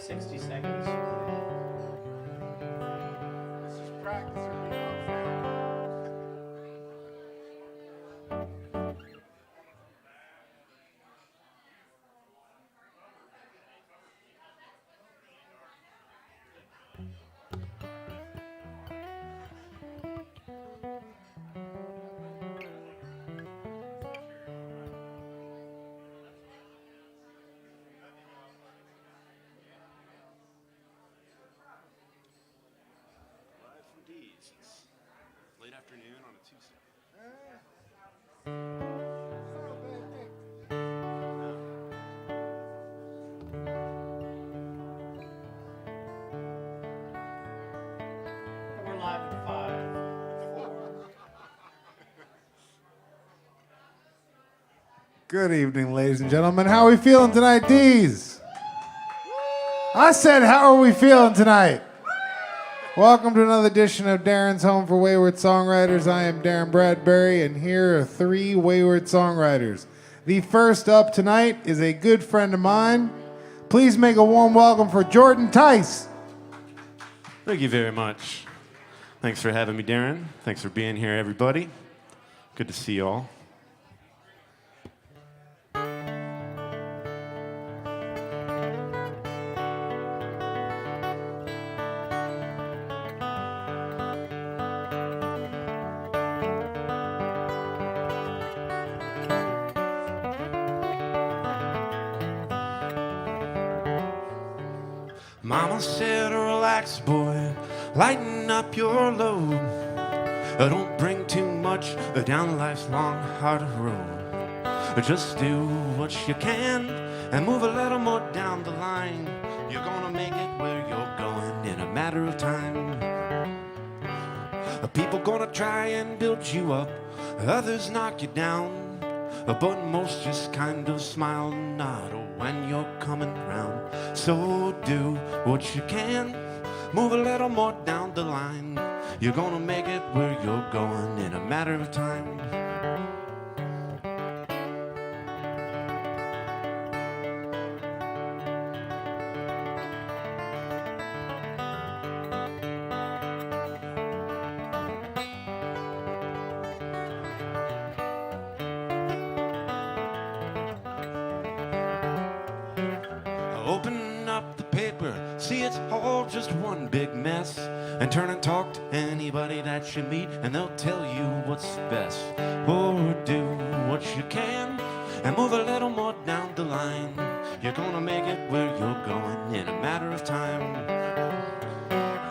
60 seconds. This is practice for me. Live from Dee's. It's late afternoon on a Tuesday. It's not a bad thing. We're live at 5, 4. Good evening, ladies and gentlemen. How are we feeling tonight, Dees? I said, how are we feeling tonight? Welcome to another edition of Darrin's Home for Wayward Songwriters. I am Darrin Bradbury, and here are 3 wayward songwriters. The first up tonight is a good friend of mine. Please make a warm welcome for Jordan Tice. Thank you very much. Thanks for having me, Darrin. Thanks for being here, everybody. Good to see you all. Mama said, relax, boy, lighten up your load. Don't bring too much down life's long, hard road. Just do what you can and move a little more down the line. You're gonna make it where you're going in a matter of time. People gonna try and build you up, others knock you down. But most just kind of smile and nod when you're coming round. So do what you can, move a little more down the line. You're gonna make it where you're going in a matter of time. Open up the paper, see it's all just one big mess. And turn and talk to anybody that you meet, and they'll tell you what's best. Or do what you can, and move a little more down the line. You're gonna make it where you're going in a matter of time.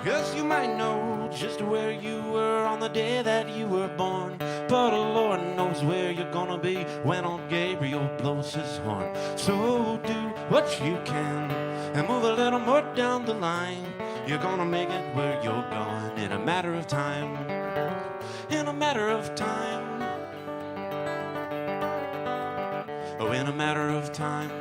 Yes, you might know just where you were on the day that you were born, but the Lord knows where you're gonna be when old Gabriel blows his horn. So do what you can and move a little more down the line. You're gonna make it where you're going in a matter of time. In a matter of time. Oh, in a matter of time.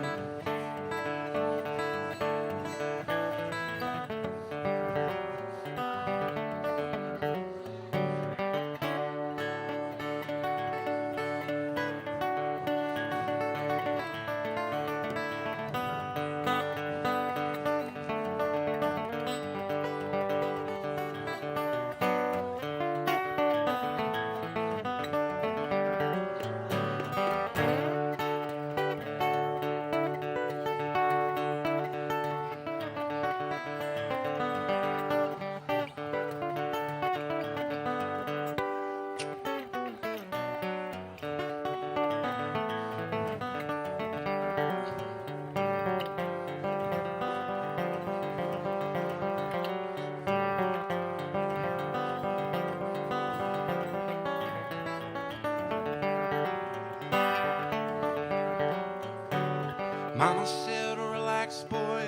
Mama said, relax, boy,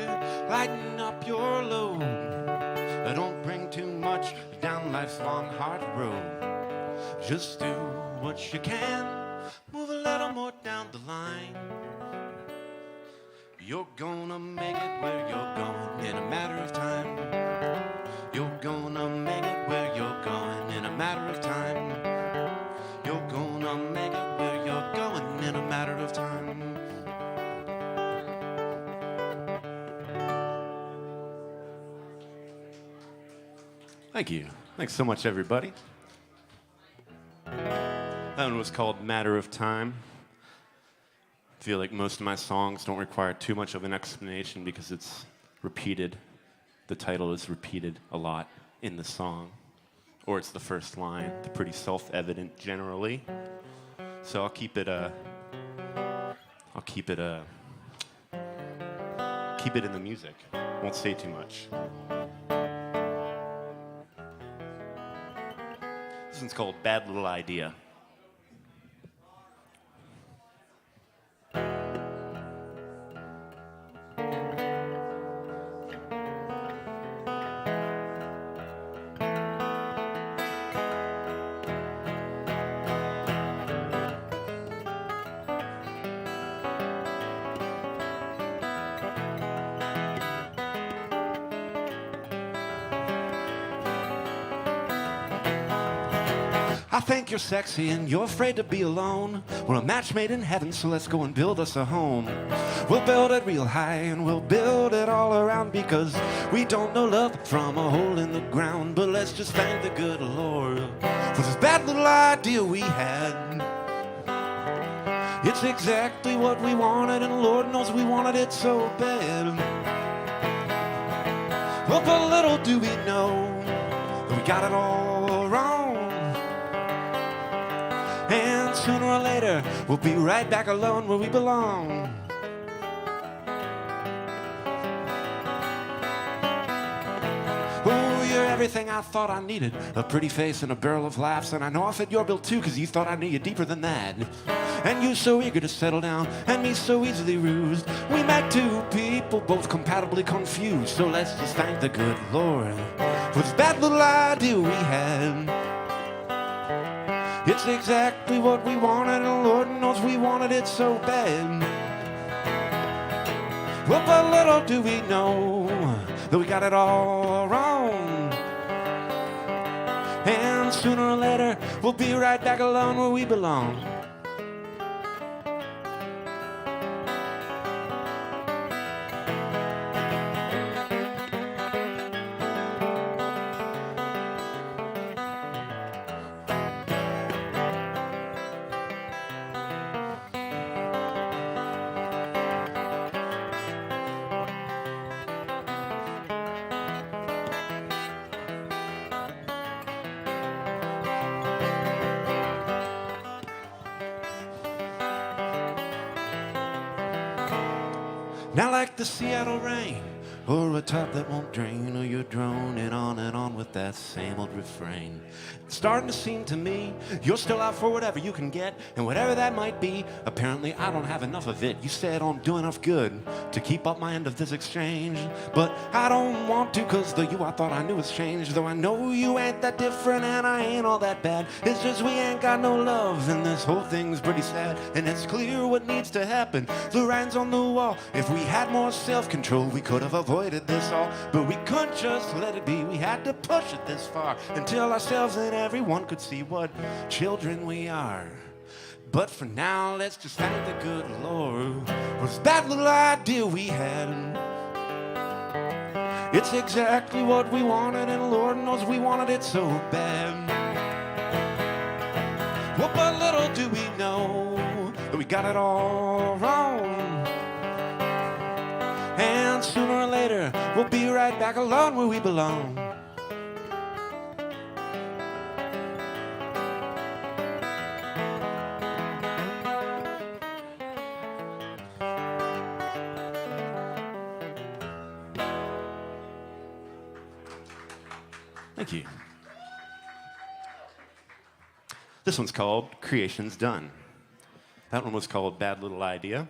lighten up your load. Don't bring too much down life's long, hard road. Just do what you can, move a little more down the line. You're gonna make it where you're going in a matter of time. You're gonna make it where you're going in a matter of time. You're gonna make it where you're going in a matter of time. Thank you. Thanks so much, everybody. That one was called Matter of Time. I feel like most of my songs don't require too much of an explanation because it's repeated. The title is repeated a lot in the song. Or it's the first line. They're pretty self-evident generally. So I'll keep it in the music. Won't say too much. This one's called Bad Little Idea. I think you're sexy and you're afraid to be alone. We're a match made in heaven, so let's go and build us a home. We'll build it real high and we'll build it all around, because we don't know love from a hole in the ground. But let's just thank the good Lord for this bad little idea we had. It's exactly what we wanted, and Lord knows we wanted it so bad. Well, but little do we know that we got it all wrong. And sooner or later, we'll be right back alone where we belong. Oh, you're everything I thought I needed. A pretty face and a barrel of laughs. And I know I fit your bill too, cause you thought I knew you deeper than that. And you so eager to settle down, and me so easily rused. We met two people, both compatibly confused. So let's just thank the good Lord for this bad little idea we had. It's exactly what we wanted, and Lord knows we wanted it so bad. Well, but little do we know that we got it all wrong. And sooner or later, we'll be right back alone where we belong. Now like the Seattle rain, or a top that won't drain, or you're droning on and on with that same old refrain. It's starting to seem to me you're still out for whatever you can get, and whatever that might be, apparently I don't have enough of it. You said I'm doing enough good to keep up my end of this exchange, but I don't want to, cause the you I thought I knew has changed. Though I know you ain't that different and I ain't all that bad. It's just we ain't got no love, and this whole thing's pretty sad. And it's clear what needs to happen. The writing's on the wall. If we had more self-control, we could have avoided this all. But we couldn't just let it be. We had to push it this far until ourselves and everyone could see what children we are. But for now, let's just thank the good Lord for this bad little idea we had. It's exactly what we wanted, and Lord knows we wanted it so bad. Well, but little do we know that we got it all wrong. And sooner or later, we'll be right back alone where we belong. Thank you. This one's called Creation's Done. That one was called Bad Little Idea.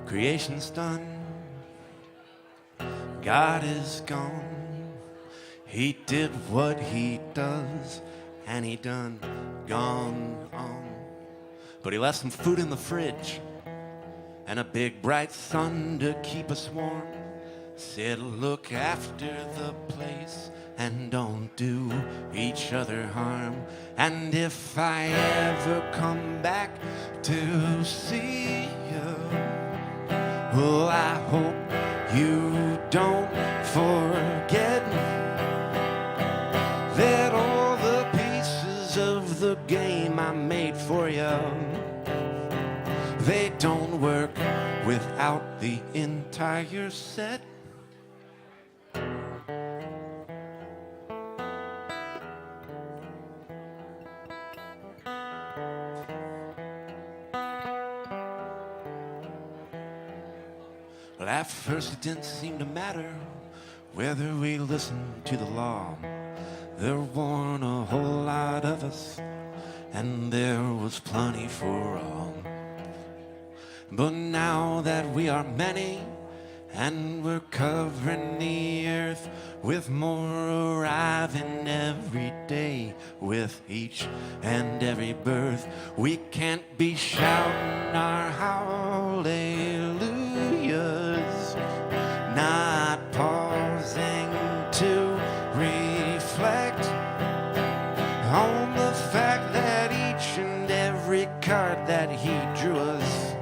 Creation's done, God is gone. He did what he does, and he done gone on. But he left some food in the fridge, and a big bright sun to keep us warm. Said look after the place and don't do each other harm. And if I ever come back to see you, oh, I hope you don't forget that all the pieces of the game I made for you, they don't work without the entire set. Well, at first it didn't seem to matter whether we listened to the law. There weren't a whole lot of us, and there was plenty for all. But now that we are many, and we're covering the earth with more arriving every day, with each and every birth, we can't be shouting our hallelujahs, not pausing to reflect on the fact that each and every card that he drew us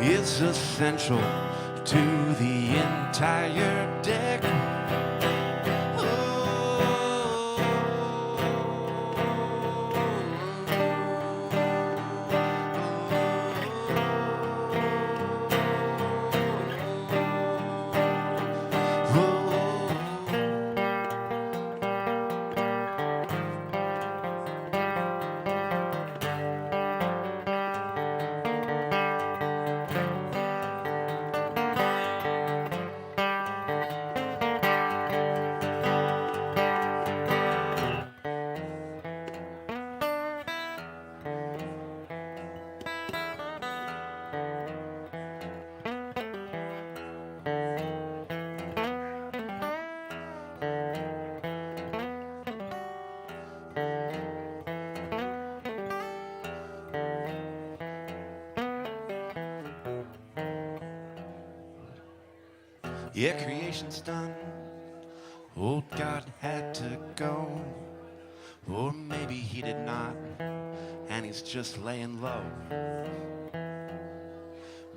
is essential to the entire deck. Yeah, creation's done. Old God had to go, or maybe he did not, and he's just laying low.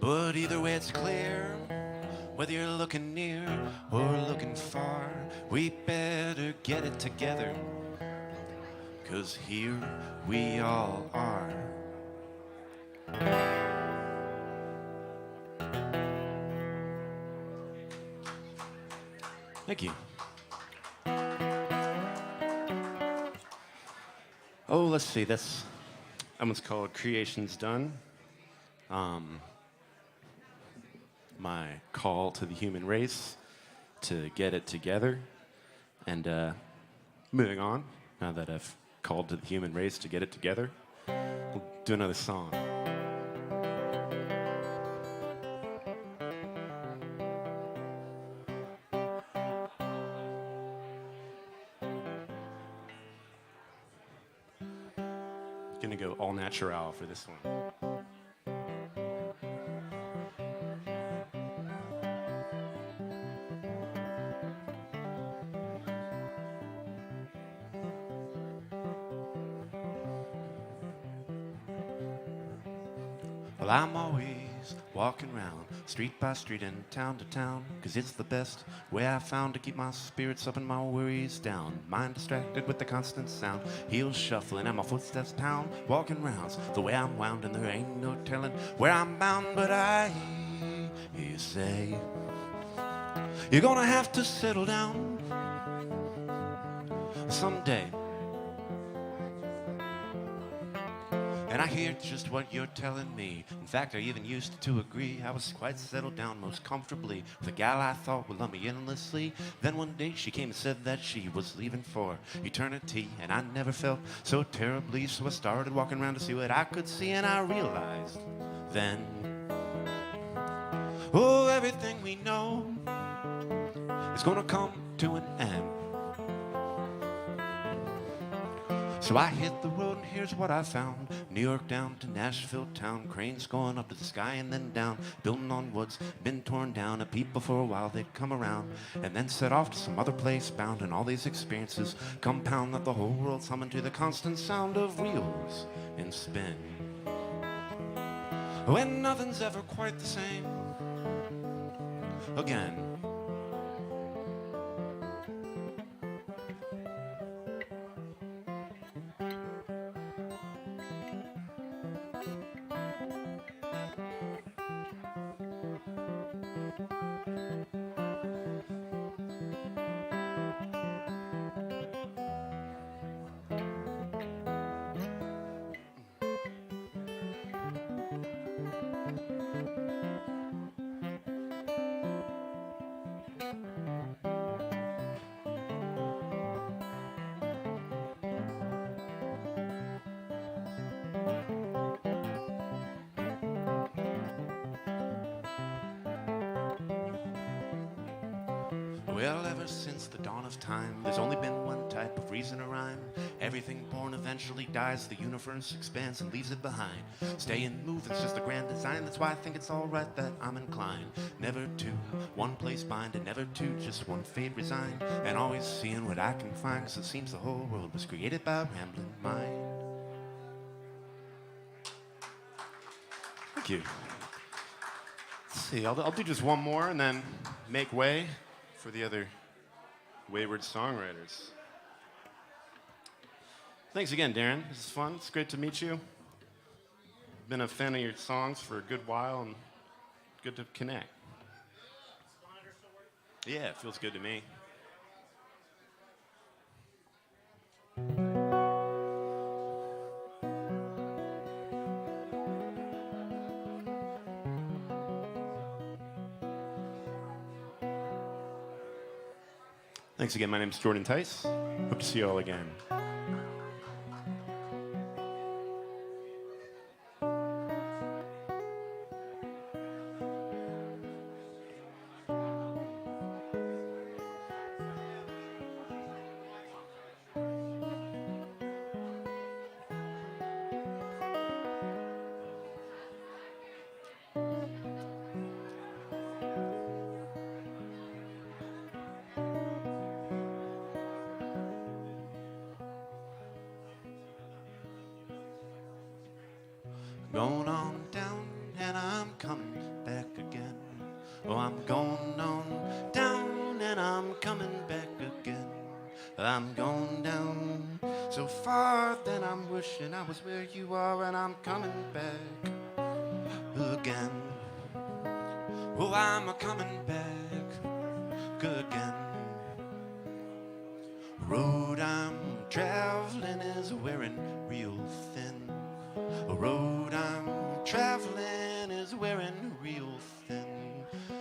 But either way it's clear, whether you're looking near or looking far, we better get it together, 'cause here we all are. Thank you. Oh, let's see. That one's called Creation's Done. My call to the human race to get it together. And moving on, now that I've called to the human race to get it together, we'll do another song. Gonna go all natural for this one. Well, I'm always walking around, street by street and town to town, 'cause it's the best way I found to keep my spirits up and my worries down. Mind distracted with the constant sound, heels shuffling and my footsteps pound. Walking rounds the way I'm wound, and there ain't no telling where I'm bound. But I hear you say you're gonna have to settle down someday. And I hear just what you're telling me. In fact, I even used to agree. I was quite settled down most comfortably with a gal I thought would love me endlessly. Then one day she came and said that she was leaving for eternity, and I never felt so terribly. So I started walking around to see what I could see, and I realized then, oh, everything we know is gonna come to an end. So I hit the road and here's what I found. New York down to Nashville town. Cranes going up to the sky and then down. Building on what's been torn down. A people for a while they'd come around. And then set off to some other place bound. And all these experiences compound that the whole world's humming to the constant sound of wheels in spin. When nothing's ever quite the same again. Well, ever since the dawn of time, there's only been one type of reason or rhyme. Everything born eventually dies, the universe expands and leaves it behind. Staying moving's just the grand design, that's why I think it's alright that I'm inclined. Never to one place bind, and never to just one fate resign. And always seeing what I can find, cause it seems the whole world was created by a rambling mind. Thank you. Let's see, I'll do just one more and then make way for the other Wayward Songwriters. Thanks again, Darrin. This is fun. It's great to meet you. Been a fan of your songs for a good while and good to connect. Yeah, it feels good to me. Thanks again. My name's Jordan Tice. Hope to see you all again. Going on down and I'm coming back again. Oh, I'm going on down and I'm coming back again. I'm going down so far that I'm wishing I was where you are, and I'm coming back again. Oh, I'm a coming back again. Road I'm traveling is wearing real thin. A road I'm traveling is wearing real thin.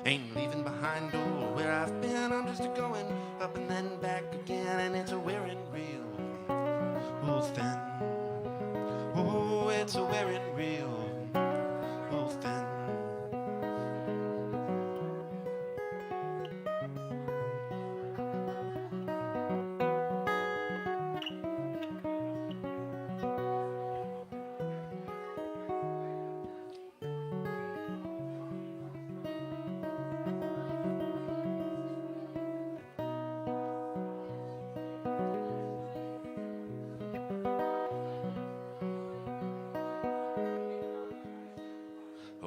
Ain't leaving behind, oh, where I've been. I'm just going up and then back again, and it's a wearing real thin. Oh, it's a wearing real thin.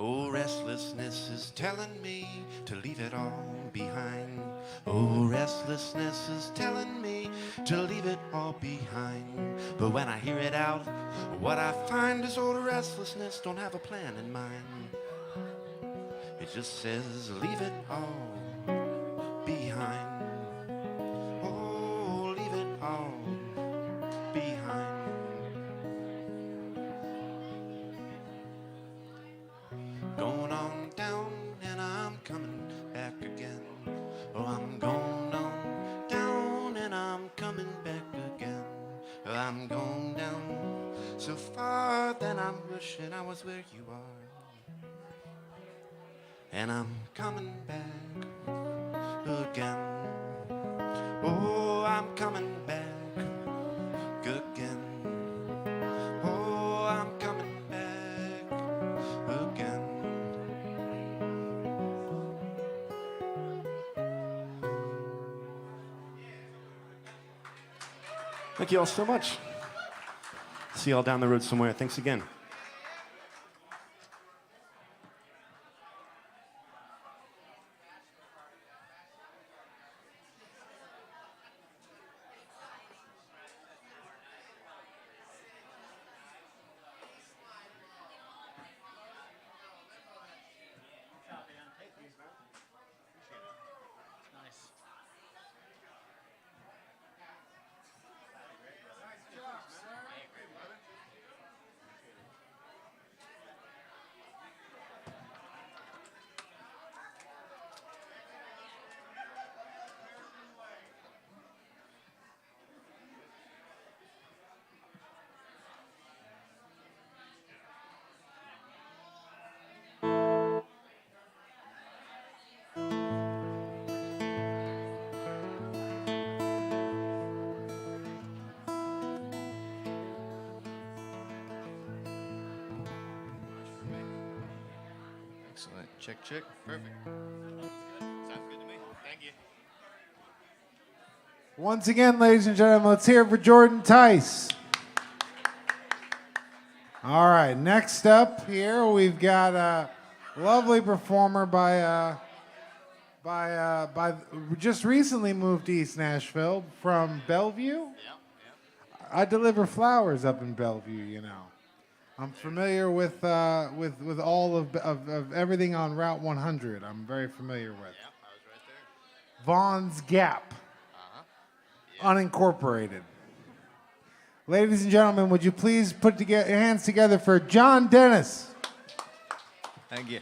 Oh, restlessness is telling me to leave it all behind. Oh, restlessness is telling me to leave it all behind. But when I hear it out, what I find is old restlessness don't have a plan in mind. It just says leave it all behind. Oh, leave it all behind. Going on down and I'm coming back again. Oh, I'm going on down and I'm coming back again. Oh, I'm going down so far that I'm wishing I was where you are. And I'm coming back again. Oh, I'm coming back again. Thank you all so much. See you all down the road somewhere. Thanks again. Excellent. Check, check. Perfect. Sounds good to me. Thank you. Once again, ladies and gentlemen, let's hear it for Jordan Tice. All right, next up here, we've got a lovely performer by just recently moved to East Nashville from Bellevue. I deliver flowers up in Bellevue, you know. I'm familiar with all of everything on Route 100. I'm very familiar with. Yeah, I was right there. Vaughn's Gap, Yeah. unincorporated. Ladies and gentlemen, would you please put your hands together for John Dennis? Thank you.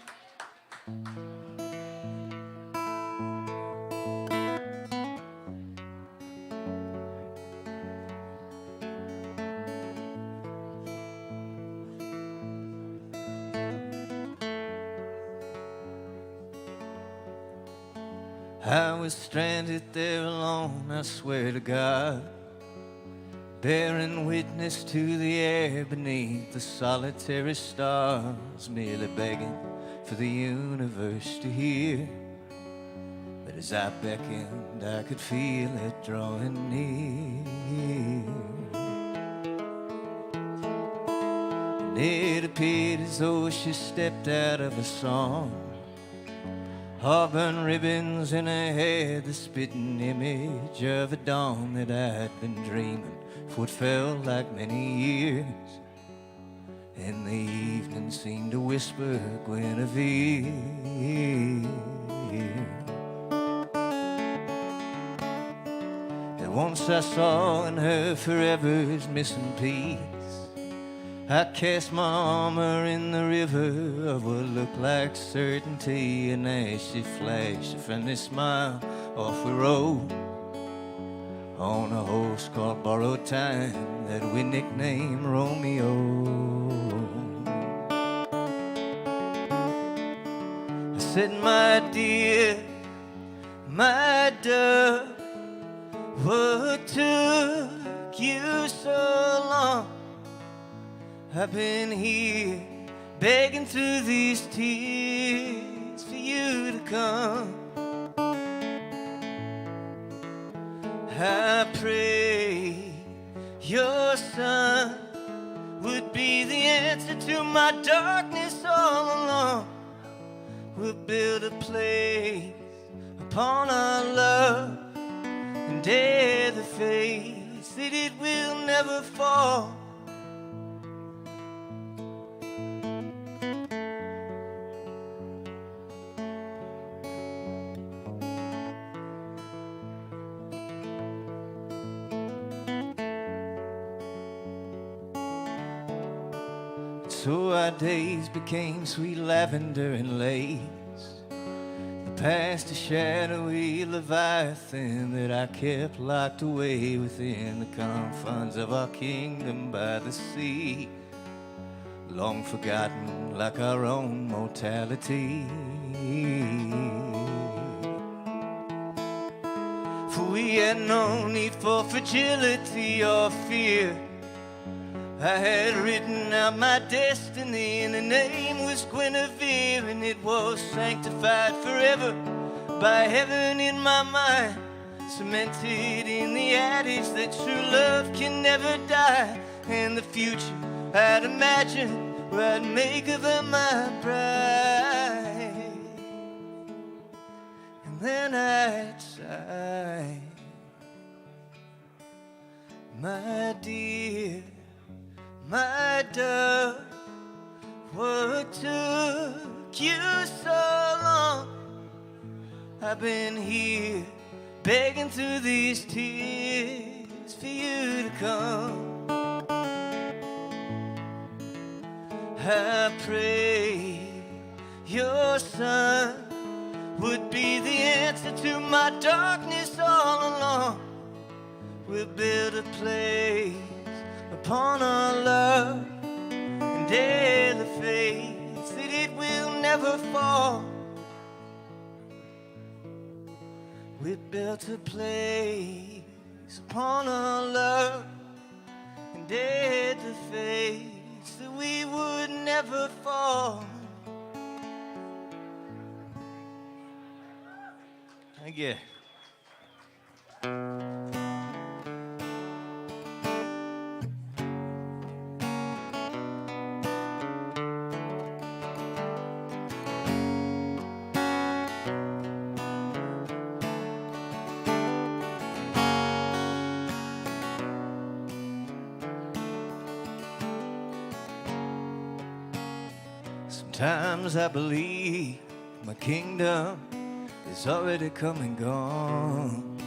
I was stranded there alone, I swear to God, bearing witness to the air beneath the solitary stars, merely begging for the universe to hear. But as I beckoned, I could feel it drawing near. And it appeared as though she stepped out of a song, auburn ribbons in her hair, the spitting image of a dawn that I'd been dreaming for what felt like many years. And the evening seemed to whisper Guinevere. And once I saw in her forever's missing piece, I cast my armor in the river of what looked like certainty, and as she flashed a friendly smile, off we rode on a horse called Borrowed Time that we nicknamed Romeo. I said, my dear, my dove, what took you so long? I've been here begging through these tears for you to come. I pray your son would be the answer to my darkness all along. We'll build a place upon our love and dare the face that it will never fall. So our days became sweet lavender and lace. The past a shadowy leviathan that I kept locked away within the confines of our kingdom by the sea, long forgotten like our own mortality. For we had no need for fragility or fear. I had written out my destiny, and the name was Guinevere, and it was sanctified forever by heaven in my mind. cemented in the adage that true love can never die. And the future I'd imagine where I'd make of her my bride. And then I'd sigh, my dear, my dove, what took you so long? I've been here begging through these tears for you to come. I pray your son would be the answer to my darkness all along. We'll build a place upon our love and dare the faith that it will never fall. We built a place upon our love and dared the faith that we would never fall. Thank you. Sometimes I believe my kingdom is already come and gone.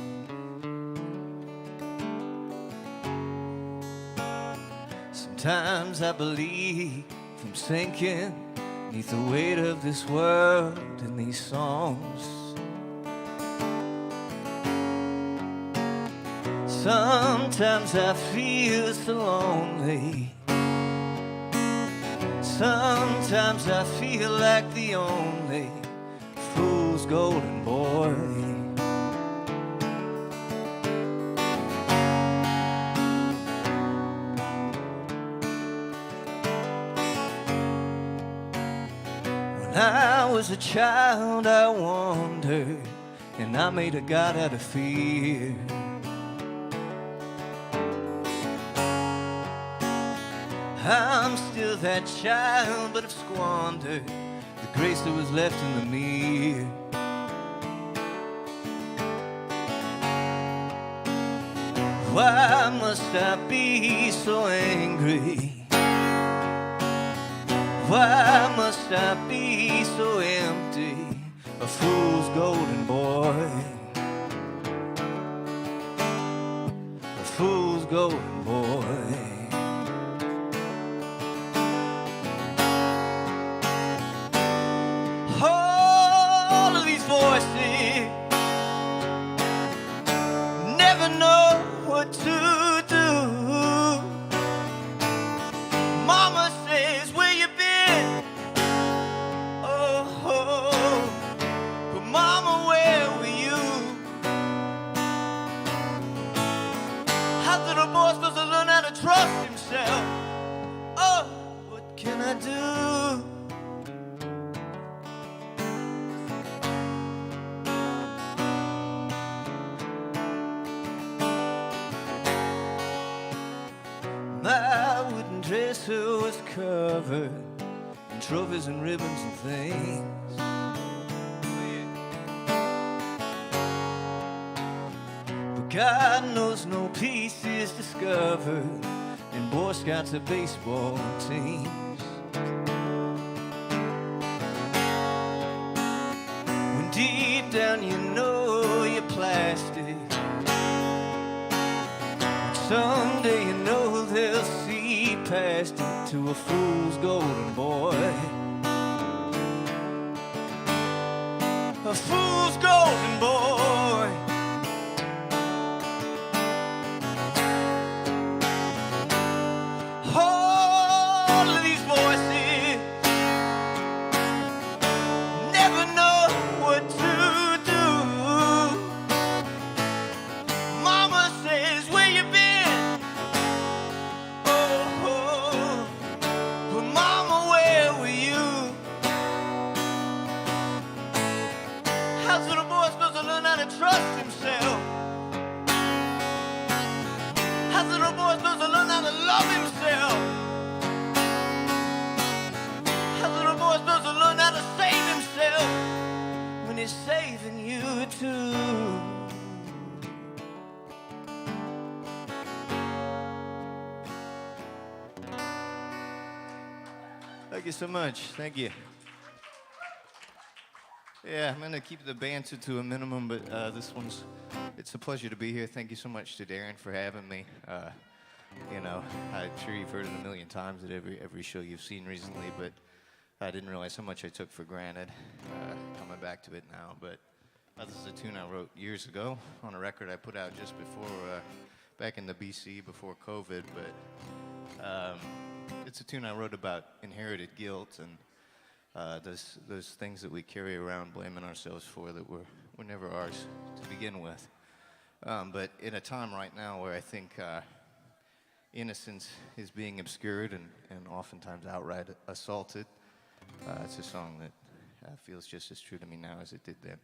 Sometimes I believe I'm sinking beneath the weight of this world and these songs. Sometimes I feel so lonely. Sometimes I feel like the only fool's golden boy. When I was a child, I wandered, and I made a god out of fear. I'm still that child, but I've squandered the grace that was left in the mirror. Why must I be so angry? Why must I be so empty? A fool's golden boy. A fool's golden boy. Never know what to do. Mama says, where you been? Oh, but mama, where were you? How's little boy supposed to learn how to trust himself? Oh, what can I do? My wooden dresser was covered in trophies and ribbons and things. But God knows no peace is discovered in Boy Scouts or baseball teams. When deep down you know you're plastic, someday you know they'll see past it to a fool's golden boy. A fool's golden boy. All of these voices never know what to do. Mama says, where you been? Oh, but mama, where were you? How's little boy supposed to learn Thank you so much. Thank you. Yeah, I'm going to keep the banter to a minimum, but it's a pleasure to be here. Thank you so much to Darrin for having me. You know, I'm sure you've heard it a million times at every show you've seen recently, but I didn't realize how much I took for granted coming back to it now. But this is a tune I wrote years ago on a record I put out just before, back in the BC, before COVID, but it's a tune I wrote about inherited guilt and those things that we carry around blaming ourselves for that were never ours to begin with. But in a time right now where I think innocence is being obscured and oftentimes outright assaulted, it's a song that feels just as true to me now as it did then.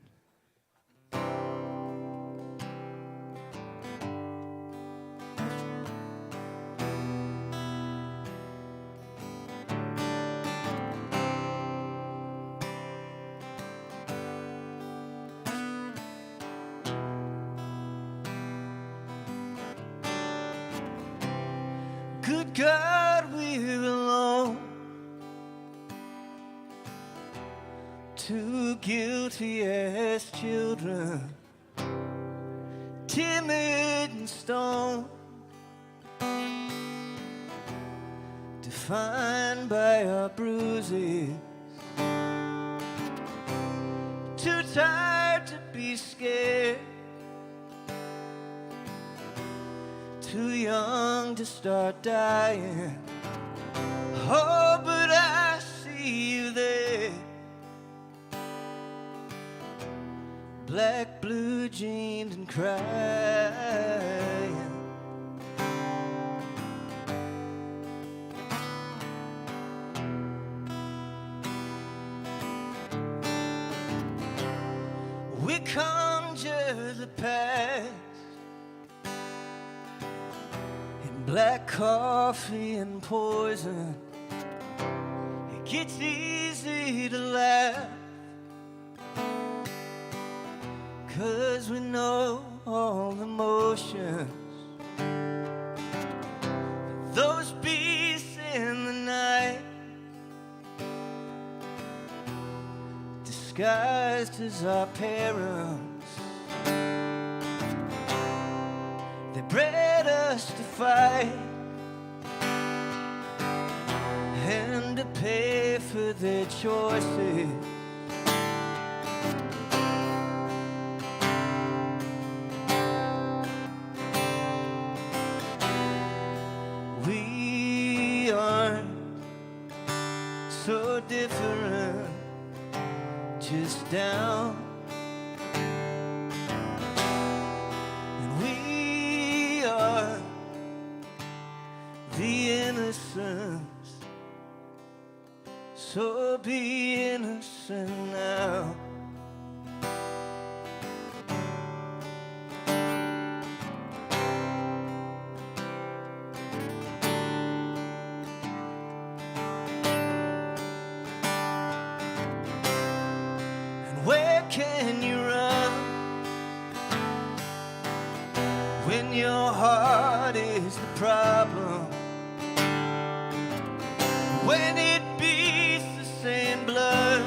Good God, we're alone. Two guilty as children, timid and stone, defined by our bruises, too tired to be scared, too young to start dying. Oh, but I see you there, black, blue jeans and crying. We conjure the past in black coffee and poison. It gets easy to laugh, 'cause we know all the motions. Those beasts in the night, disguised as our parents, they bred us to fight and to pay for their choices. We aren't so different, just down. And we are the innocents, so be innocent now. Where can you run when your heart is the problem? When it beats the same blood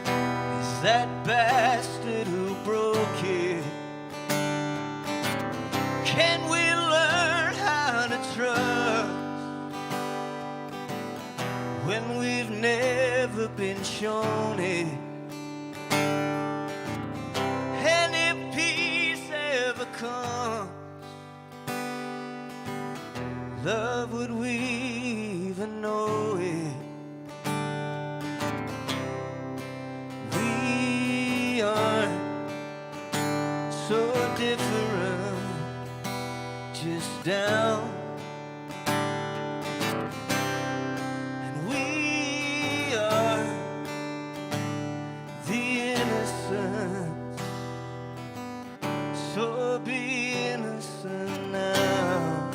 as that bastard who broke it? Can we learn how to trust when we've never been shown it? And if peace ever comes, love, would we even know it? We aren't so different, just down. So be innocent now.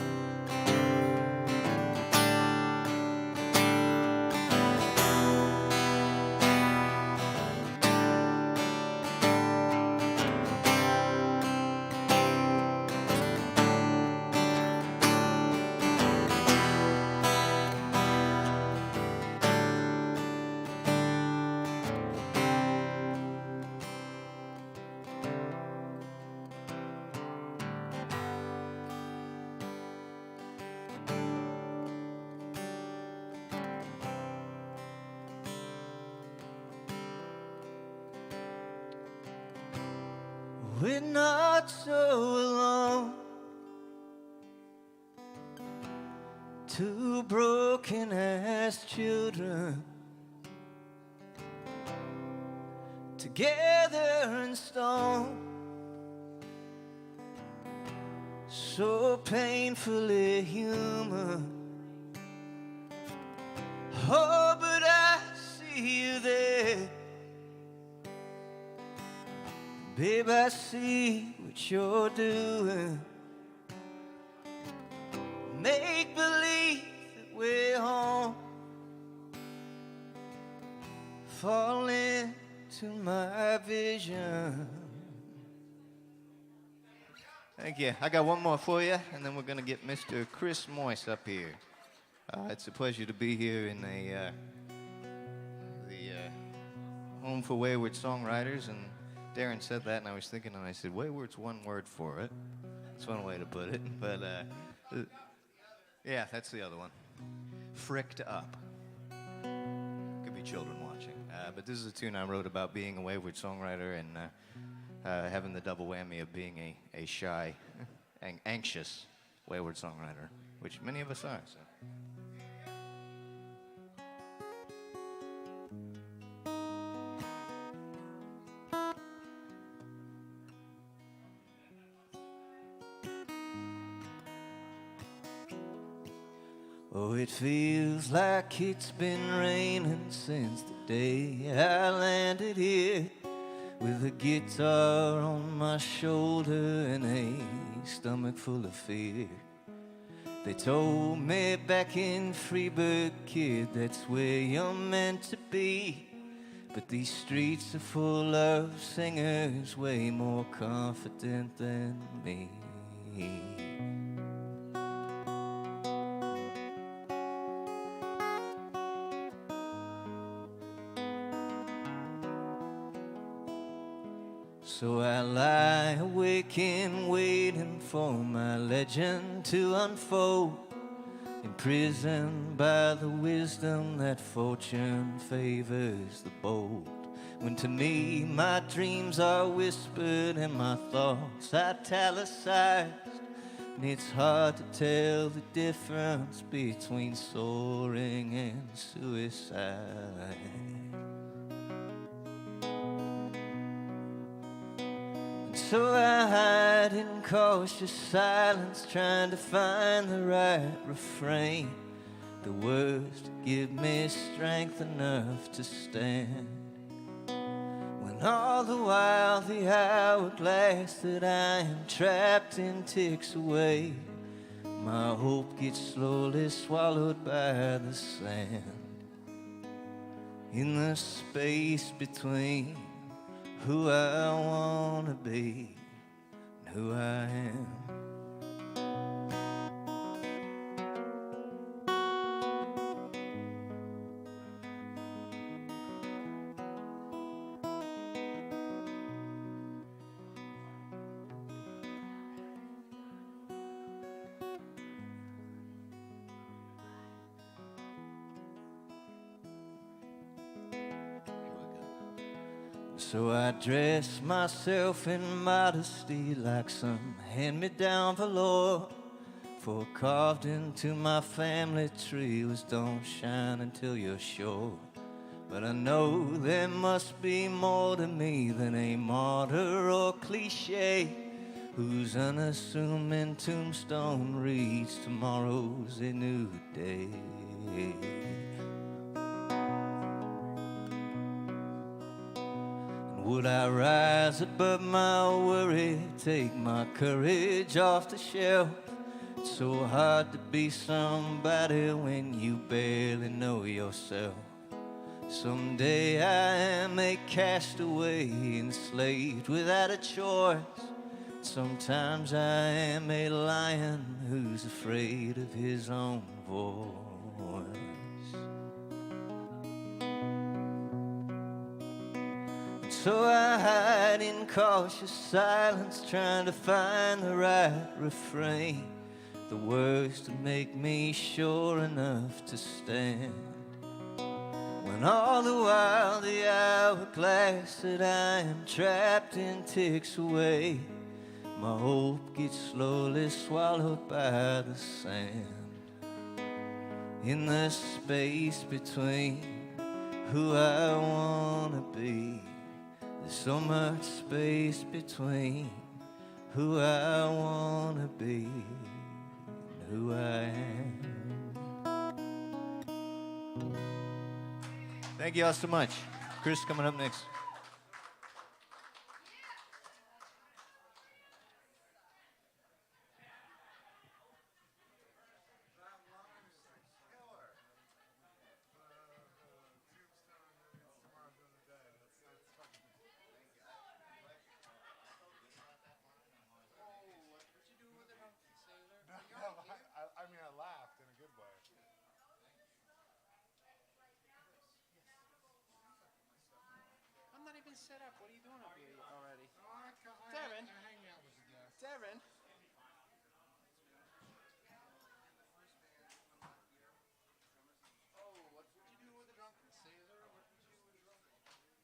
we're not so alone. Two broken as children, together in stone, so painfully human. Oh, but I see you there, babe, I see what you're doing. Make believe that we're home, fall into my vision. Thank you. I got one more for you, and then we're going to get Mr. Chris Moyce up here. It's a pleasure to be here in the Home for Wayward Songwriters, and Darrin said that, and I was thinking, and I said, Wayward's one word for it. That's one way to put it, but yeah, that's the other one. Fricked up. Could be children watching. But this is a tune I wrote about being a wayward songwriter and having the double whammy of being a shy, anxious wayward songwriter, which many of us are. So. Oh, it feels like it's been raining since the day I landed here, with a guitar on my shoulder and a stomach full of fear. They told me back in Freeburg, kid, that's where you're meant to be. But these streets are full of singers way more confident than me. So I lie awake and waiting for my legend to unfold, imprisoned by the wisdom that fortune favors the bold. When to me my dreams are whispered and my thoughts italicized, and it's hard to tell the difference between soaring and suicide. So I hide in cautious silence, trying to find the right refrain, the words to give me strength enough to stand. When all the while the hourglass that I am trapped in ticks away, my hope gets slowly swallowed by the sand. In the space between who I wanna be and who I am. So I dress myself in modesty like some hand-me-down velour, for carved into my family tree was don't shine until you're sure. But I know there must be more to me than a martyr or cliche, whose unassuming tombstone reads tomorrow's a new day. Would I rise above my worry, take my courage off the shelf? It's so hard to be somebody when you barely know yourself. Someday I am a castaway, enslaved without a choice. Sometimes I am a lion who's afraid of his own voice. So I hide in cautious silence, trying to find the right refrain, the words to make me sure enough to stand. when all the while the hourglass that I am trapped in ticks away. My hope gets slowly swallowed by the sand. In the space between who I wanna be, there's so much space between who I wanna be and who I am. Thank you all so much. Chris coming up next. I mean, I laughed in a good way. I'm not even set up. What are you doing up here already? Darrin. Darrin. Oh, what did you do with the drunken sailor? What did you do with the drunken sailor?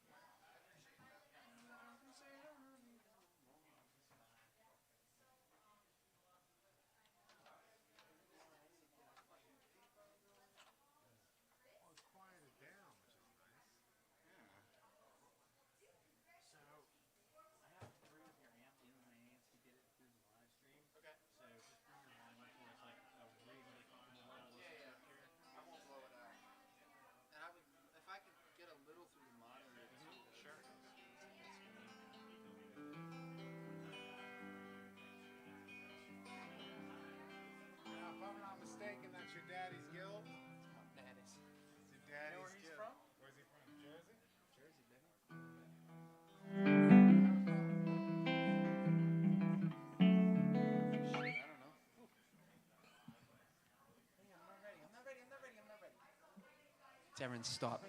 If I'm not mistaken, that's your daddy's guild? Daddy's. It's your daddy's You know where he's guild. from? Where's he from? Jersey? Jersey, baby. I don't know. Ooh. Hey, I'm not ready. Darrin, stop.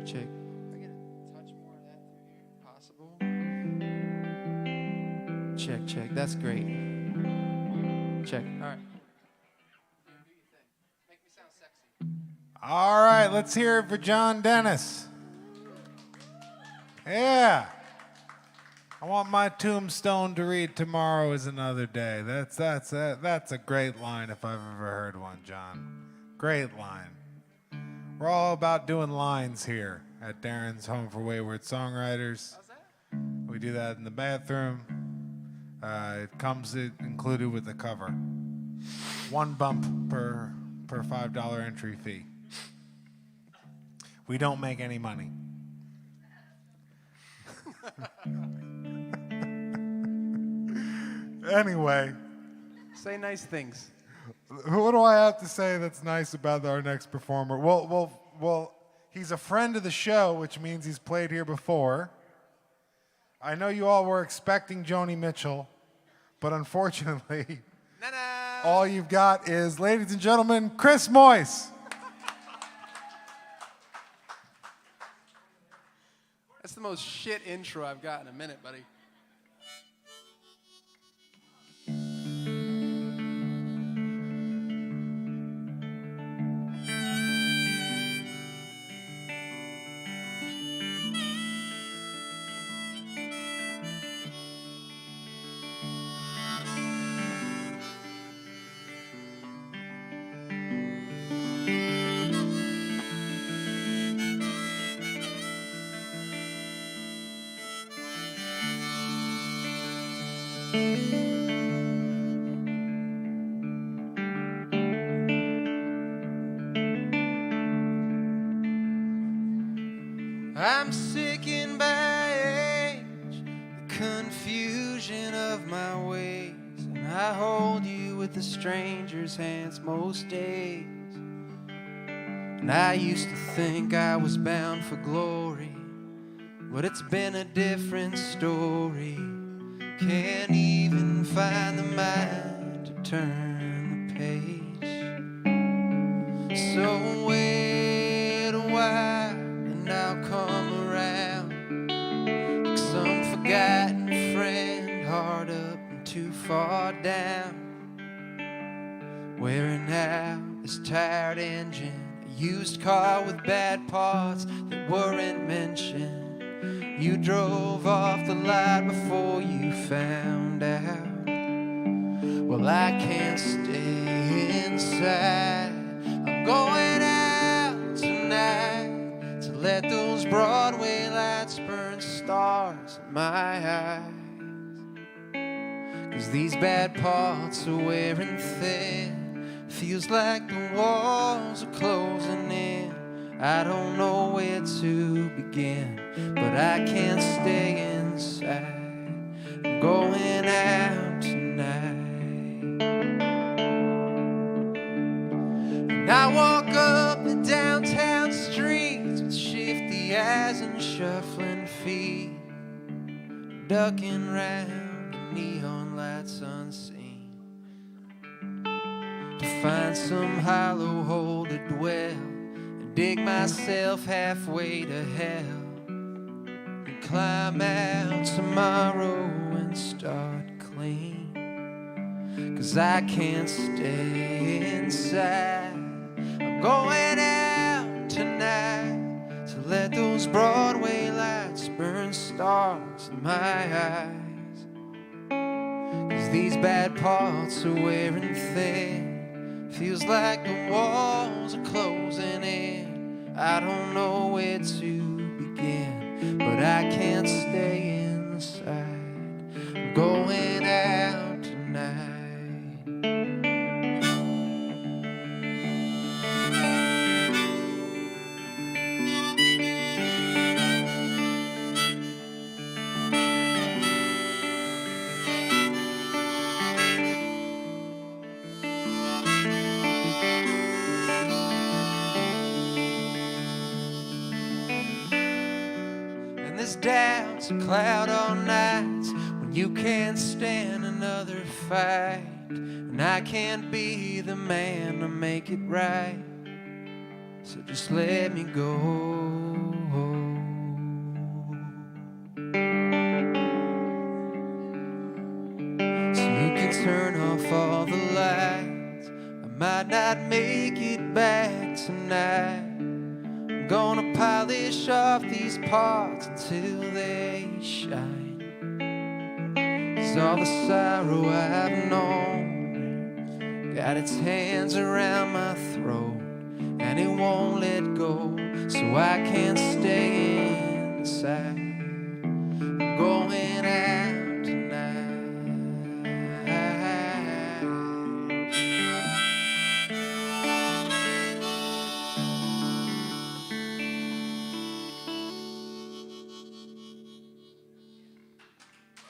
Check. If I get a touch more of that through here, possible. Check. That's great. Check. All right. Do your thing. Make me sound sexy. All right, let's hear it for John Dennis. Yeah. I want my tombstone to read "Tomorrow is another day." That's a great line if I've ever heard one, John. Great line. We're all about doing lines here at Darrin's Home for Wayward Songwriters. How's that? We do that in the bathroom. It comes included with the cover. One bump per $5 entry fee. We don't make any money. Anyway, Say nice things. what do I have to say that's nice about our next performer? Well, he's a friend of the show, which means he's played here before. I know you all were expecting Joni Mitchell, but unfortunately, all you've got is, ladies and gentlemen, Chris Moyce. That's the most shit intro I've got in a minute, buddy. I'm sickened by age, the confusion of my ways, and I hold you with a stranger's hands most days. And I used to think I was bound for glory, but it's been a different story. can't even find the mind to turn the page. So wait a while and I'll come around, like some forgotten friend, hard up and too far down. Wearing out this tired engine, a used car with bad parts that weren't mentioned. You drove off the lot before you found out. Well, I can't stay inside. I'm going out tonight to let those Broadway lights burn stars in my eyes. 'Cause these bad parts are wearing thin. Feels like the walls are closing in. I don't know where to begin, but I can't stay inside. I'm going out tonight. And I walk up the downtown streets with shifty eyes and shuffling feet, ducking round the neon lights unseen, to find some hollow hole to dwell, dig myself halfway to hell, and climb out tomorrow and start clean. 'Cause I can't stay inside. I'm going out tonight to let those Broadway lights burn stars in my eyes. 'Cause these bad parts are wearing thin. Feels like the walls are closing in. I don't know where to begin, but I can't stay inside. I'm going out tonight. Doubt's a cloud on nights when you can't stand another fight, and I can't be the man to make it right. So just let me go. So you can turn off all the lights. I might not make it back tonight. I'm gonna polish off these parts until they shine. 'Cause all the sorrow I've known got its hands around my throat, and it won't let go, so I can't stay inside. I'm going out tonight.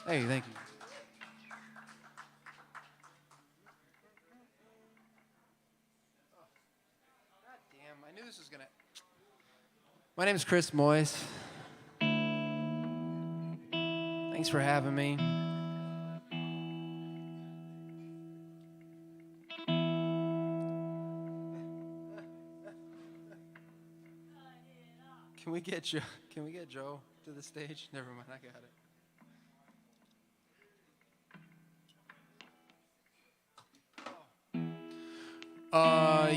Hey, thank you. God damn, I knew this was gonna. My name is Chris Moyes. Thanks for having me. Can we get Joe to the stage? Never mind, I got it.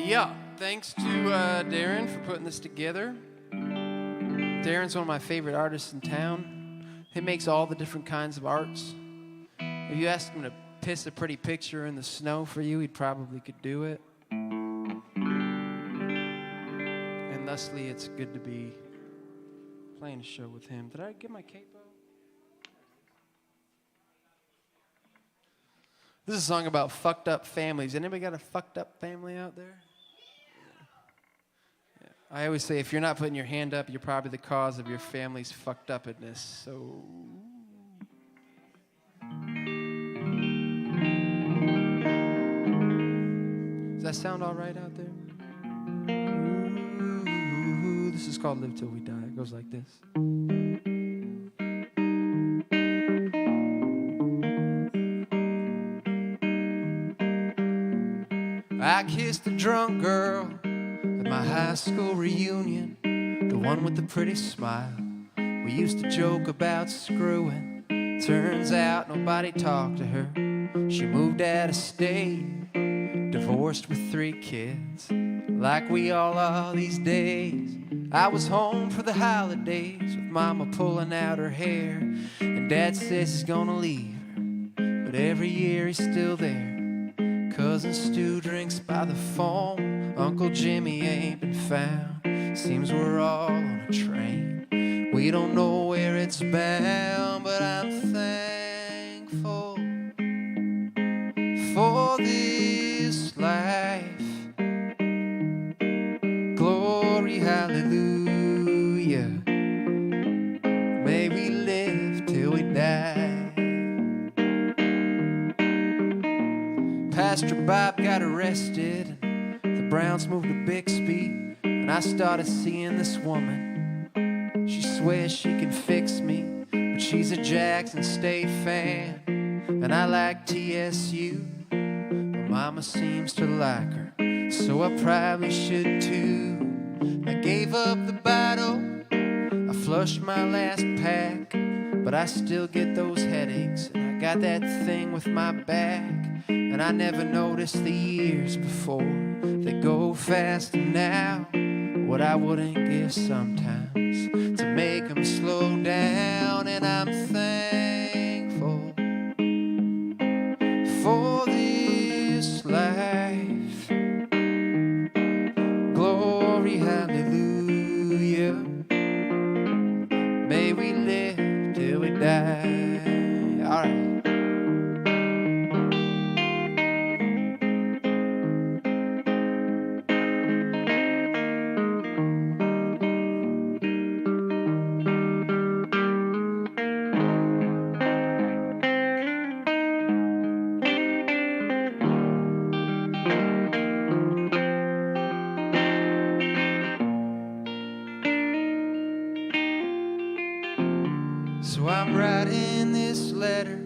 Yeah, thanks to Darrin for putting this together. Darrin's one of my favorite artists in town. He makes all the different kinds of arts. If you asked him to piss a pretty picture in the snow for you, he probably could do it. And thusly, it's good to be playing a show with him. Did I get my capo? This is a song about fucked up families. Anybody got a fucked up family out there? Yeah. I always say if you're not putting your hand up, you're probably the cause of your family's fucked upness. So. Does that sound all right out there? Ooh, this is called Live Till We Die. It goes like this. I kissed a drunk girl at my high school reunion, the one with the pretty smile. We used to joke about screwing. Turns out nobody talked to her. She moved out of state, divorced with 3 kids, like we all are these days. I was home for the holidays with Mama pulling out her hair, and Dad says he's gonna leave her, but every year he's still there. Cousin Stu drinks by the phone, Uncle Jimmy ain't been found. Seems we're all on a train, we don't know where it's bound, but I'm thankful for this life. Glory, hallelujah. May we live till we die. Pastor Bob got arrested, the Browns moved to Bixby, and I started seeing this woman. She swears she can fix me, but she's a Jackson State fan, and I like TSU. But Mama seems to like her, so I probably should too. I gave up the bottle, I flushed my last pack, but I still get those headaches, and I got that thing with my back. And I never noticed the years before, they go faster now. What I wouldn't give sometimes to make them slow down. And I'm thankful for this life. Glory, hallelujah. May we live till we die. All right. So I'm writing this letter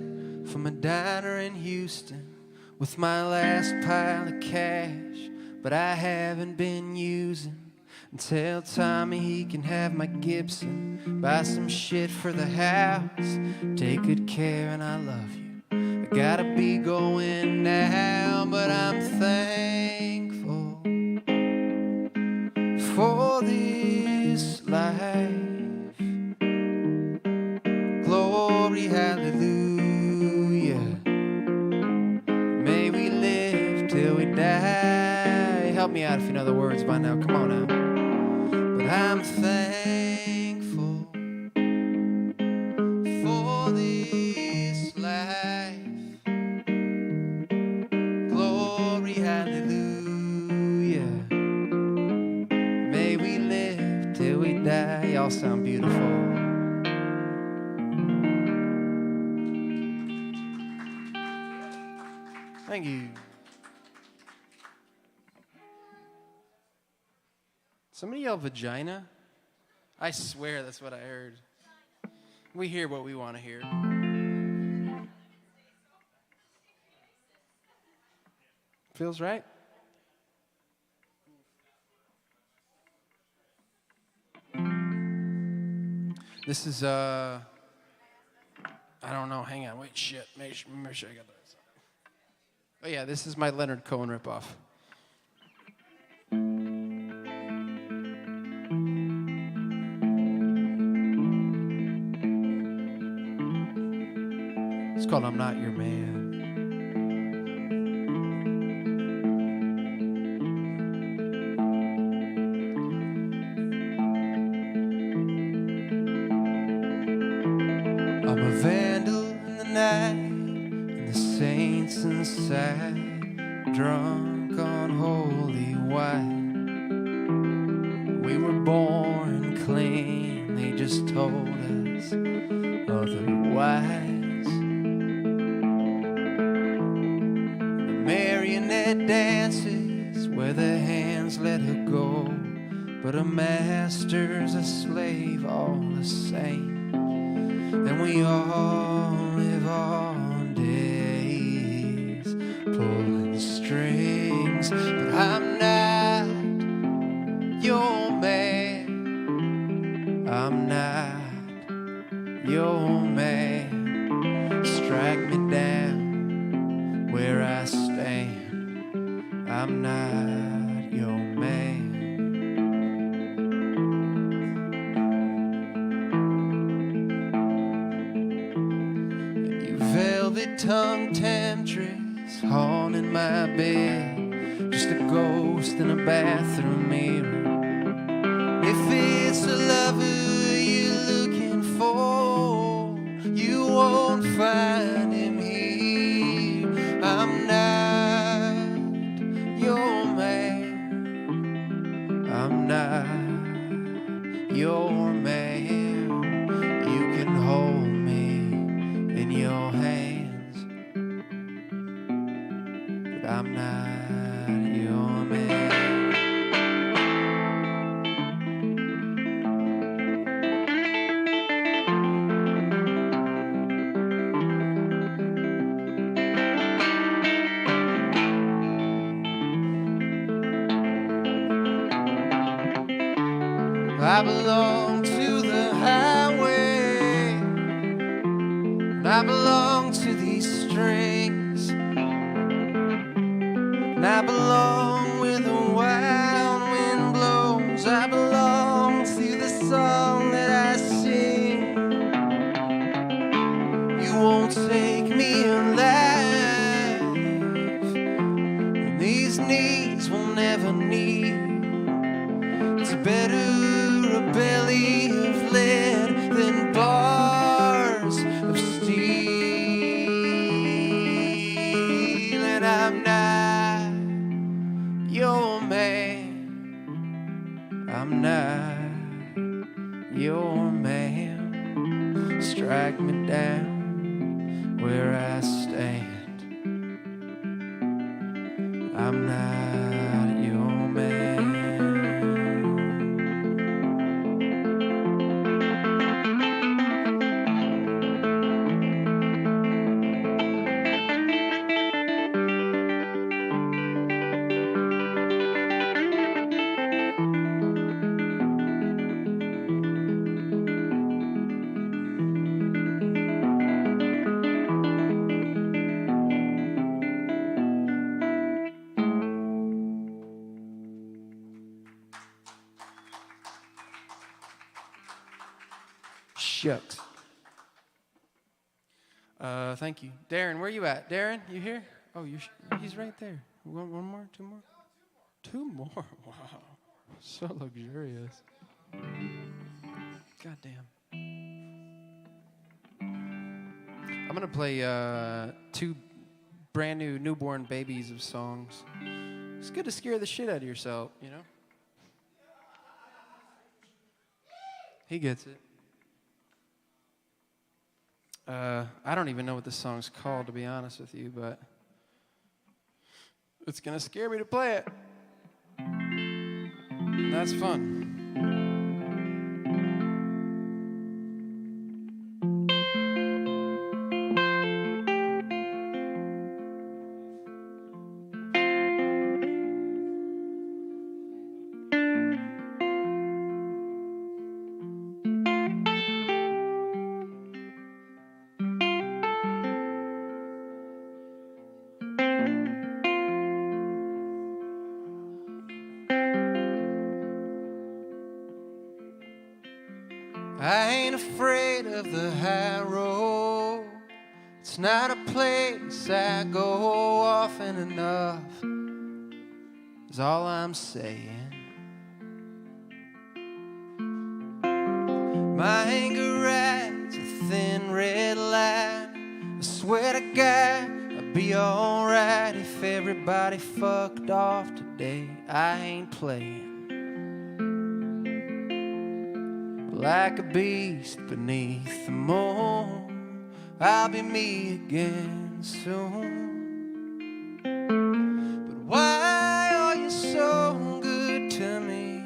from a diner in Houston with my last pile of cash, but I haven't been using. And tell Tommy he can have my Gibson, buy some shit for the house. Take good care and I love you. I gotta be going now, but I'm thankful for this life. Glory, hallelujah. May we live till we die. Help me out if you know the words by now. Come on now. But I'm thankful for this life. Glory, hallelujah. May we live till we die. Y'all sound beautiful. Thank you. Somebody yell vagina? I swear that's what I heard. We hear what we want to hear. Feels right? This is, I don't know, hang on, wait, shit, make sure I got that. Oh yeah, this is my Leonard Cohen ripoff. It's called I'm Not Your Man. I'm a vandal in the night, and the saints inside, drunk on holy wine. We were born clean, they just told us otherwise. The marionette dances where the hands let her go, but a master's a slave all the same. And we all live on days, pulling strings, velvet-tongued temptress haunting my bed, just a ghost in a bathroom mirror. If it's a lover you're looking for, you won't find him here. I'm not your man. I'm not your man. You can hold me in your hands, but I'm not your man. I belong to the highway, and I belong to these strings, and I belong where the wild wind blows. I belong to the song that I sing. You won't take me alive, and these knees will never need. It's better a belly of lead than bars of steel. And I'm not your man. I'm not your man. Strike me down where I stand. I'm not your man. Shucks. Thank you. Darrin, where you at? Darrin, you here? Oh, he's right there. One more? Two more? Two more? Wow. So luxurious. Goddamn. I'm going to play 2 brand new newborn babies of songs. It's good to scare the shit out of yourself, you know? He gets it. I don't even know what this song's called, to be honest with you, but it's gonna scare me to play it. And that's fun. I ain't afraid of the high road. It's not a place I go often enough, is all I'm saying. My anger rides a thin red line. I swear to God I'd be alright if everybody fucked off today. I ain't playing. Like a beast beneath the moon, I'll be me again soon. But why are you so good to me?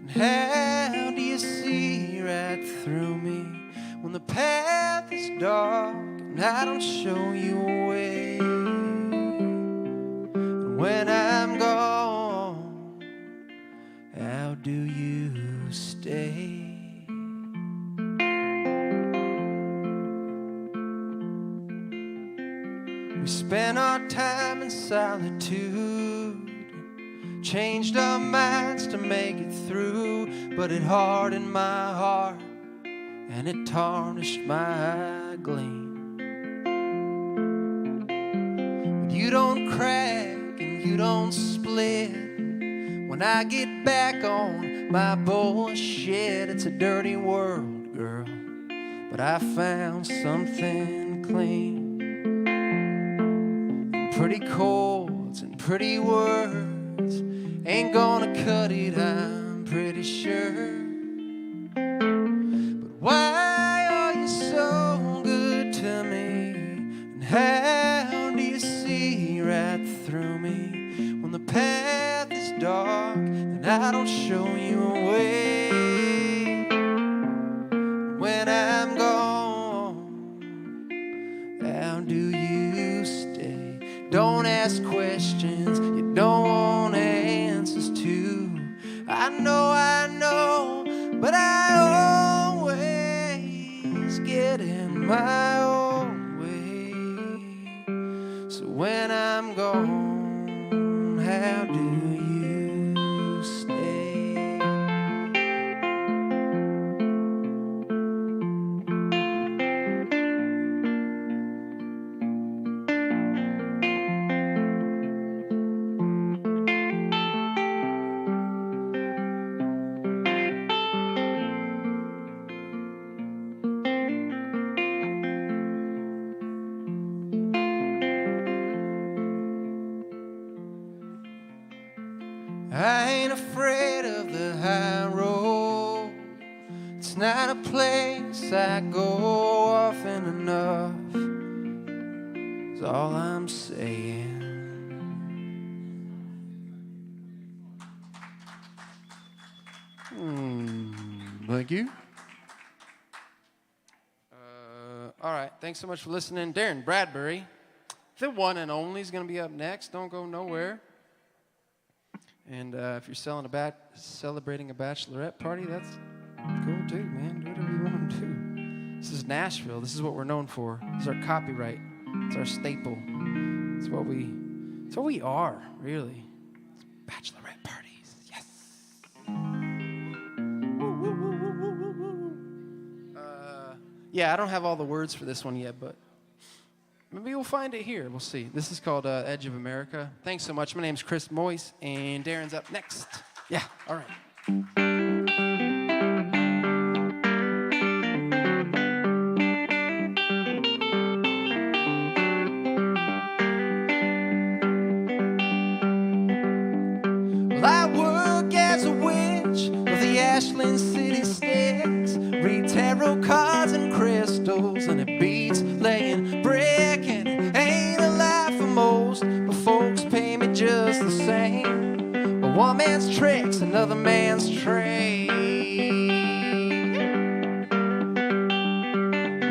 And how do you see right through me when the path is dark and I don't show you a way? And when I'm gone, how do you stay? We spent our time in solitude, changed our minds to make it through, but it hardened my heart and it tarnished my gleam. you don't crack and you don't split. When I get back on my bullshit, it's a dirty world, girl, but I found something clean. Pretty chords and pretty words ain't gonna cut it, I'm pretty sure. But why are you so good to me? And how do you see right through me? When the path is dark, then I don't show you a way. When I'm gone, how do you stay? Don't ask questions you don't want answers to. I know, but I always get in my own way. So when I'm gone, how do you stay? I ain't afraid of the high road. It's not a place I go often enough. That's all I'm saying. Thank you. All right, thanks so much for listening. Darrin Bradbury, the one and only, is going to be up next. Don't go nowhere. And if you're celebrating a bachelorette party, that's cool too, man. Do whatever you want to do. This is Nashville. This is what we're known for. This is our copyright. It's our staple. It's what we are, really. It's bachelorette parties. Yes. Yeah, I don't have all the words for this one yet, but maybe we'll find it here. We'll see. This is called Edge of America. Thanks so much. My name's Chris Moyse, and Darrin's up next. Yeah, all right. Well, I work as a witch of the Ashland City Sticks, read tarot cards and crystals, and it beats laying brick, and it ain't a life for most, but folks pay me just the same. But one man's trick's another man's trade.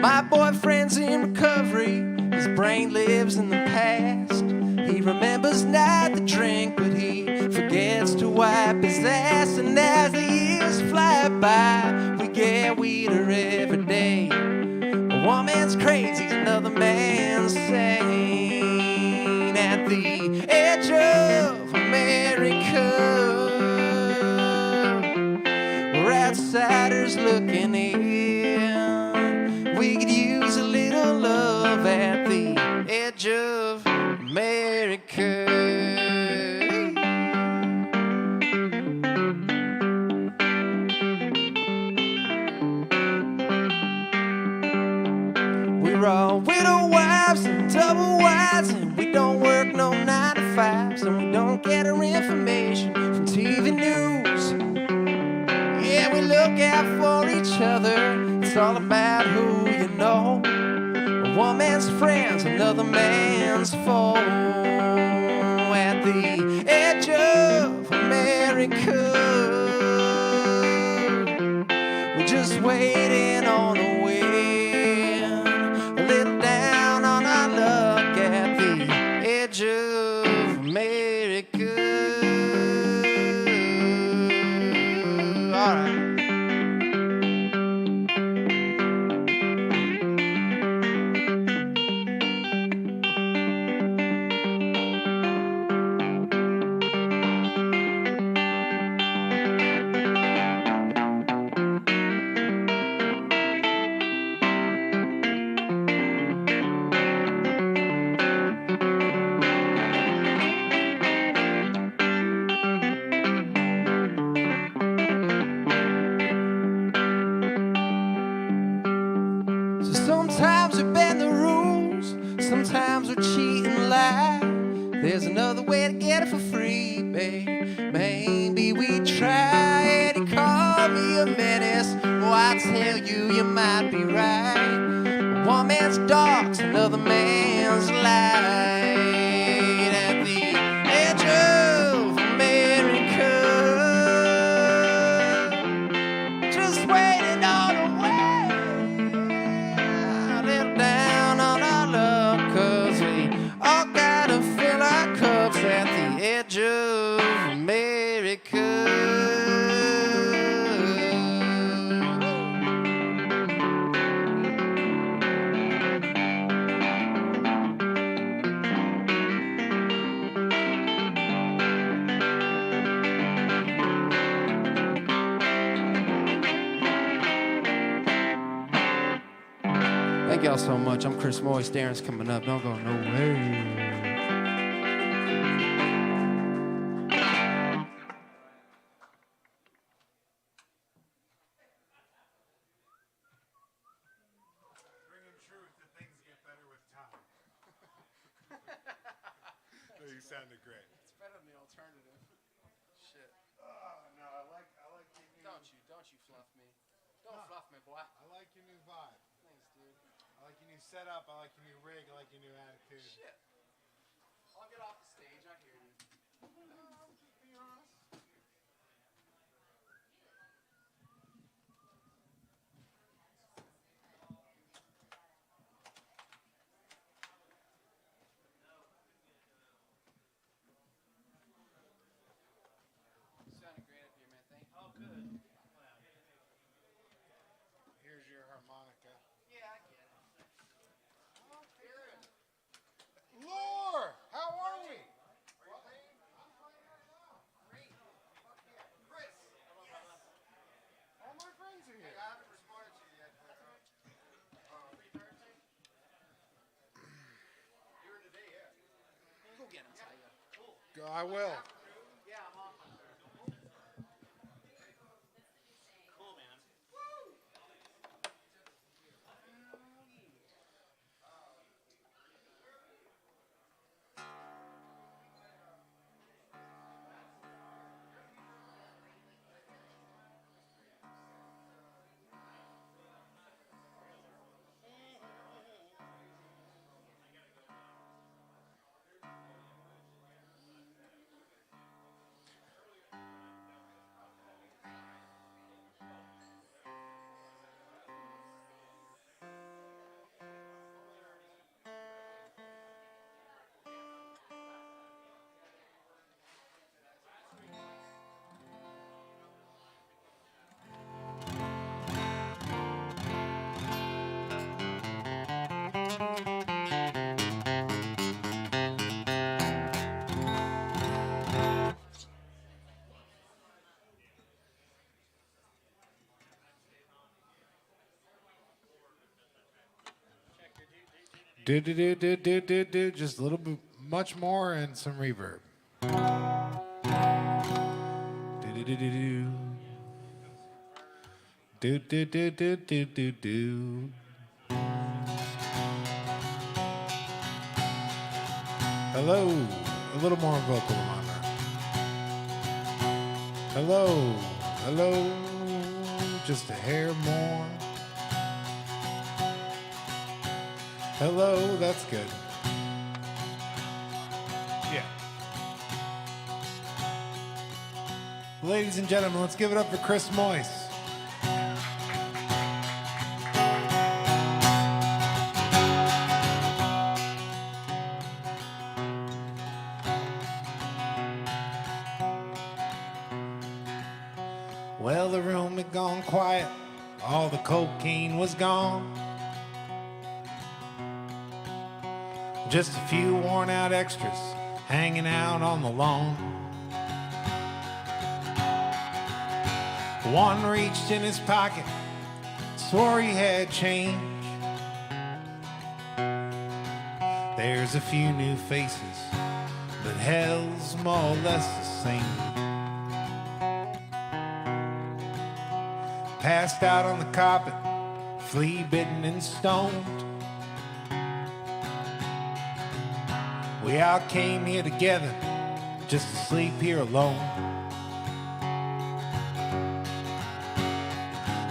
My boyfriend's in recovery, his brain lives in the past. He remembers not to drink, but he forgets to wipe his ass. And as the years fly by, we get weeder every day. But one man's crazy, another man's sane. At the edge of America, we're outsiders looking in. We could use a little love at the edge of America. We're all widow wives and double wives, and we don't work no 9 to 5s, and we don't get our information from TV news. Yeah, we look out for each other. It's all about who you know. One man's friends, another man's foe. At the edge of America, we're just waiting on a win. A little down on our luck at the edge of America. All right. cheat and lie. There's another way to get it for free, babe. Maybe we try it. He called me a menace. Oh, I tell you, you might be right. One man's dog's another man's light. At the edge of America, just waiting on a way. A little down on our luck, 'cause we all gotta fill our cups at the edge of America. Thank y'all so much. I'm Chris Moyes. Darrin's coming up. Don't go nowhere. You sounded great. It's better than the alternative. Shit. No, I like Don't you fluff me. Don't fluff me, boy. I like your new vibe. Thanks, dude. I like your new setup. I like your new rig. I like your new attitude. Shit. I'll get off the stage. I hear you. You sounded great up here, man. Thank you. Oh, good. Here's your harmonica. Yeah, I get it. Oh, Darrin. Lore, how are we? Great. Fuck yeah. Chris. All my friends are here. I haven't responded to you yet. Free Thursday? You're in today, yeah. Go get him, Taya. Cool. I will. Yeah, I'm off on Thursday. Cool, man. Do. Just a little bit, much more, and some reverb. Do. Hello, a little more vocal on that. Hello, just a hair more. Hello, that's good. Yeah. Ladies and gentlemen, let's give it up for Chris Moyes. Well, the room had gone quiet, all the cocaine was gone. Just a few worn out extras hanging out on the lawn. One reached in his pocket, swore he had change. There's a few new faces, but hell's more or less the same. Passed out on the carpet, flea bitten and stoned. We all came here together just to sleep here alone.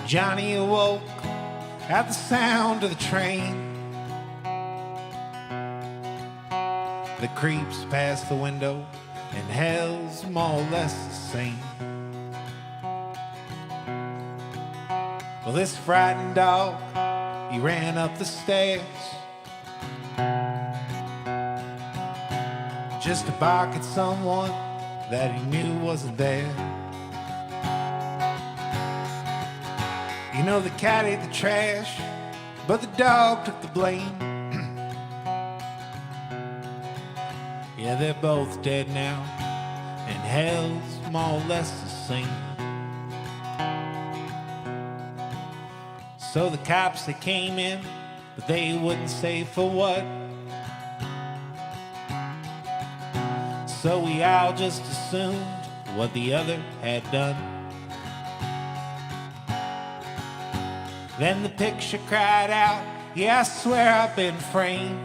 Johnny awoke at the sound of the train that creeps past the window, and hell's more or less the same. Well, this frightened dog, he ran up the stairs just to bark at someone that he knew wasn't there. You know, the cat ate the trash, but the dog took the blame. Yeah, they're both dead now, and hell's more or less the same. So the cops, they came in, but they wouldn't say for what. So we all just assumed what the other had done. Then the picture cried out, yeah, I swear I've been framed.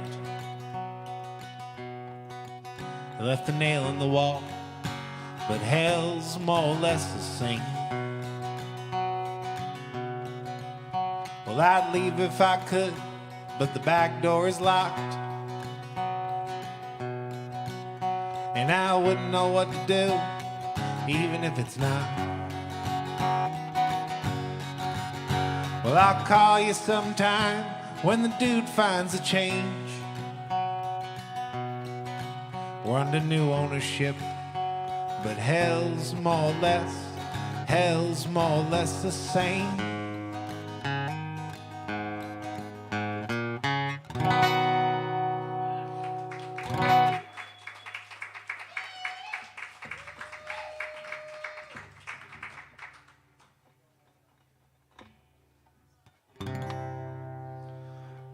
I left the nail in the wall, but hell's more or less the same. Well, I'd leave if I could, but the back door is locked, and I wouldn't know what to do, even if it's not. Well, I'll call you sometime when the dude finds a change. We're under new ownership, but hell's more or less the same.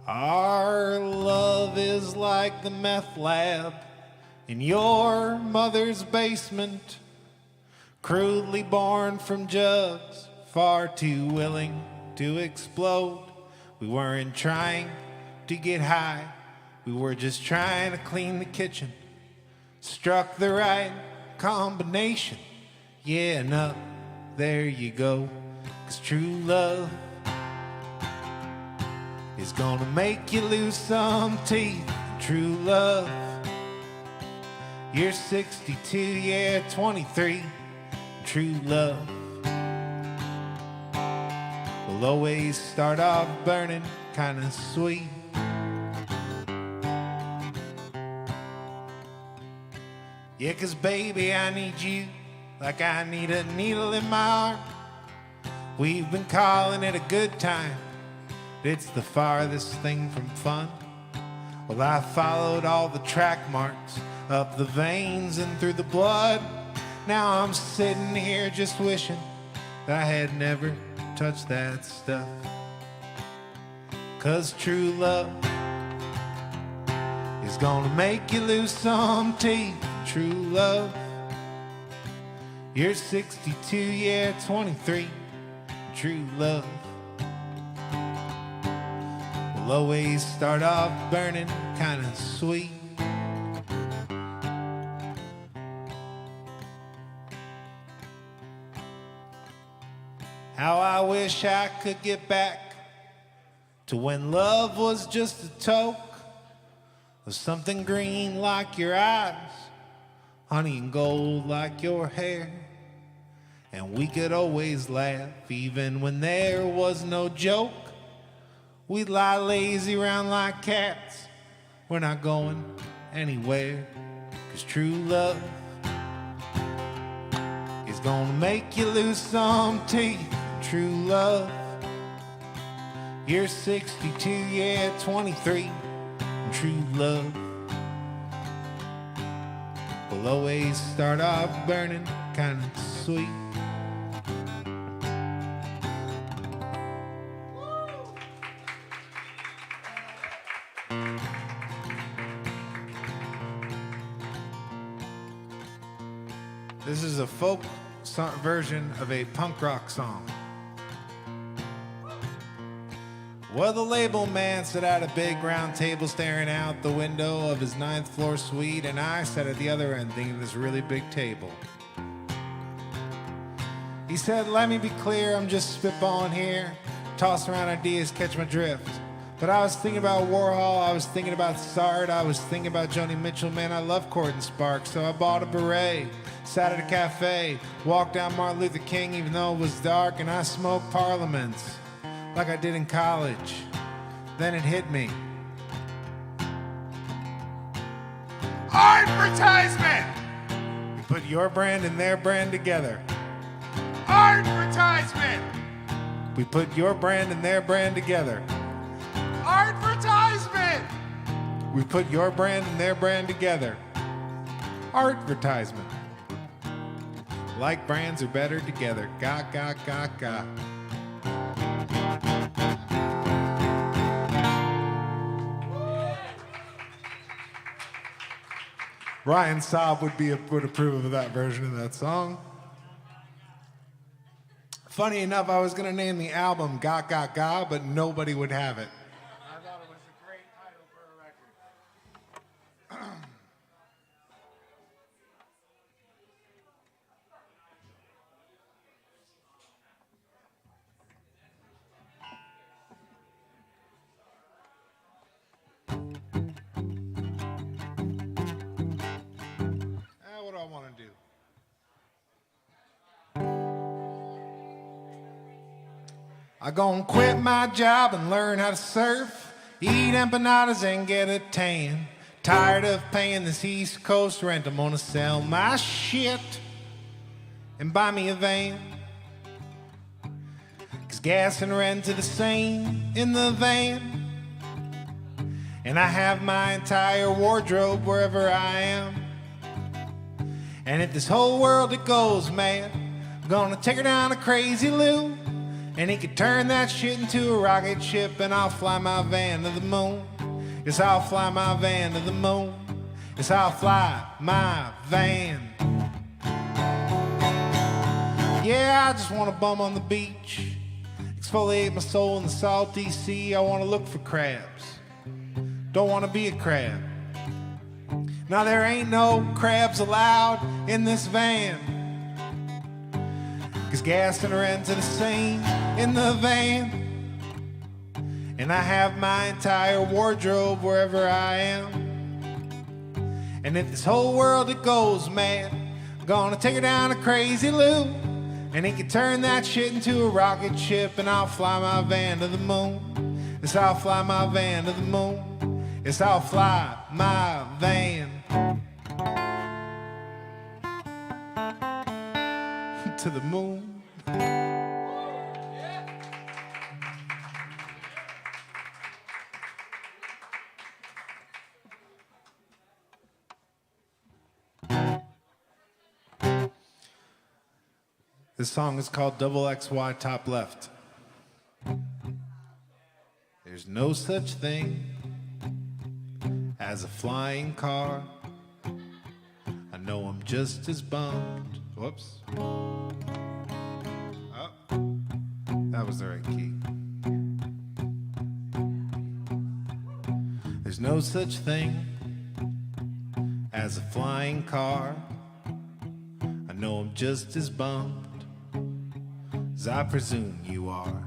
Our love is like the meth lab in your mother's basement, crudely born from jugs, far too willing to explode. We weren't trying to get high, we were just trying to clean the kitchen. Struck the right combination, yeah, and up there you go. 'Cause true love is gonna make you lose some teeth. True love, you're 62, yeah, 23. True love will always start off burning kinda sweet. Yeah, 'cause baby, I need you like I need a needle in my arm. We've been calling it a good time, it's the farthest thing from fun. Well, I followed all the track marks up the veins and through the blood. Now I'm sitting here just wishing that I had never touched that stuff. 'Cause true love is gonna make you lose some teeth. True love, you're 62, yeah, 23. True love will always start off burning kinda sweet. How I wish I could get back to when love was just a toke of something green like your eyes, honey and gold like your hair. And we could always laugh even when there was no joke. We'd lie lazy around like cats, we're not going anywhere. 'Cause true love is gonna make you lose some teeth. True love, you're 62, yeah, 23. True love will always start off burning kinda sweet. This is a folk version of a punk rock song. Well, the label man sat at a big round table staring out the window of his 9th floor suite, and I sat at the other end thinking of this really big table. He said, let me be clear, I'm just spitballing here, tossing around ideas, catch my drift. But I was thinking about Warhol, I was thinking about Sartre, I was thinking about Joni Mitchell, man, I love Courtney Sparks, so I bought a beret, sat at a cafe, walked down Martin Luther King even though it was dark, and I smoked Parliaments like I did in college. Then it hit me. Advertisement! We put your brand and their brand together. Advertisement! We put your brand and their brand together. Advertisement! We put your brand and their brand together. Advertisement. Like brands are better together. Ga, ga, ga, ga. Ryan Saab would approve of that version of that song. Funny enough, I was going to name the album Ga Ga Ga, but nobody would have it. I thought it was a great title for a record. What do I want to do? I gonna quit my job and learn how to surf, eat empanadas and get a tan. Tired of paying this East Coast rent, I'm gonna sell my shit and buy me a van. 'Cause gas and rent are the same in the van, and I have my entire wardrobe wherever I am. And if this whole world it goes mad, I'm gonna take her down to Crazy Lou, and he could turn that shit into a rocket ship, and I'll fly my van to the moon. Yes, I'll fly my van to the moon. Yes, I'll fly my van. Yeah, I just wanna bum on the beach, exfoliate my soul in the salty sea. I wanna look for crabs, don't wanna be a crab. Now there ain't no crabs allowed in this van, 'cause gas and rent are the same in the van, and I have my entire wardrobe wherever I am. And if this whole world it goes mad, I'm gonna take her down to Crazy Lou, and he can turn that shit into a rocket ship, and I'll fly my van to the moon. Yes, I'll fly my van to the moon. Yes, I'll fly my van to the moon. This song is called Double XY Top Left. There's no such thing as a flying car. I know I'm just as bummed. Whoops. Oh, that was the right key. There's no such thing as a flying car. I know I'm just as bummed as I presume you are.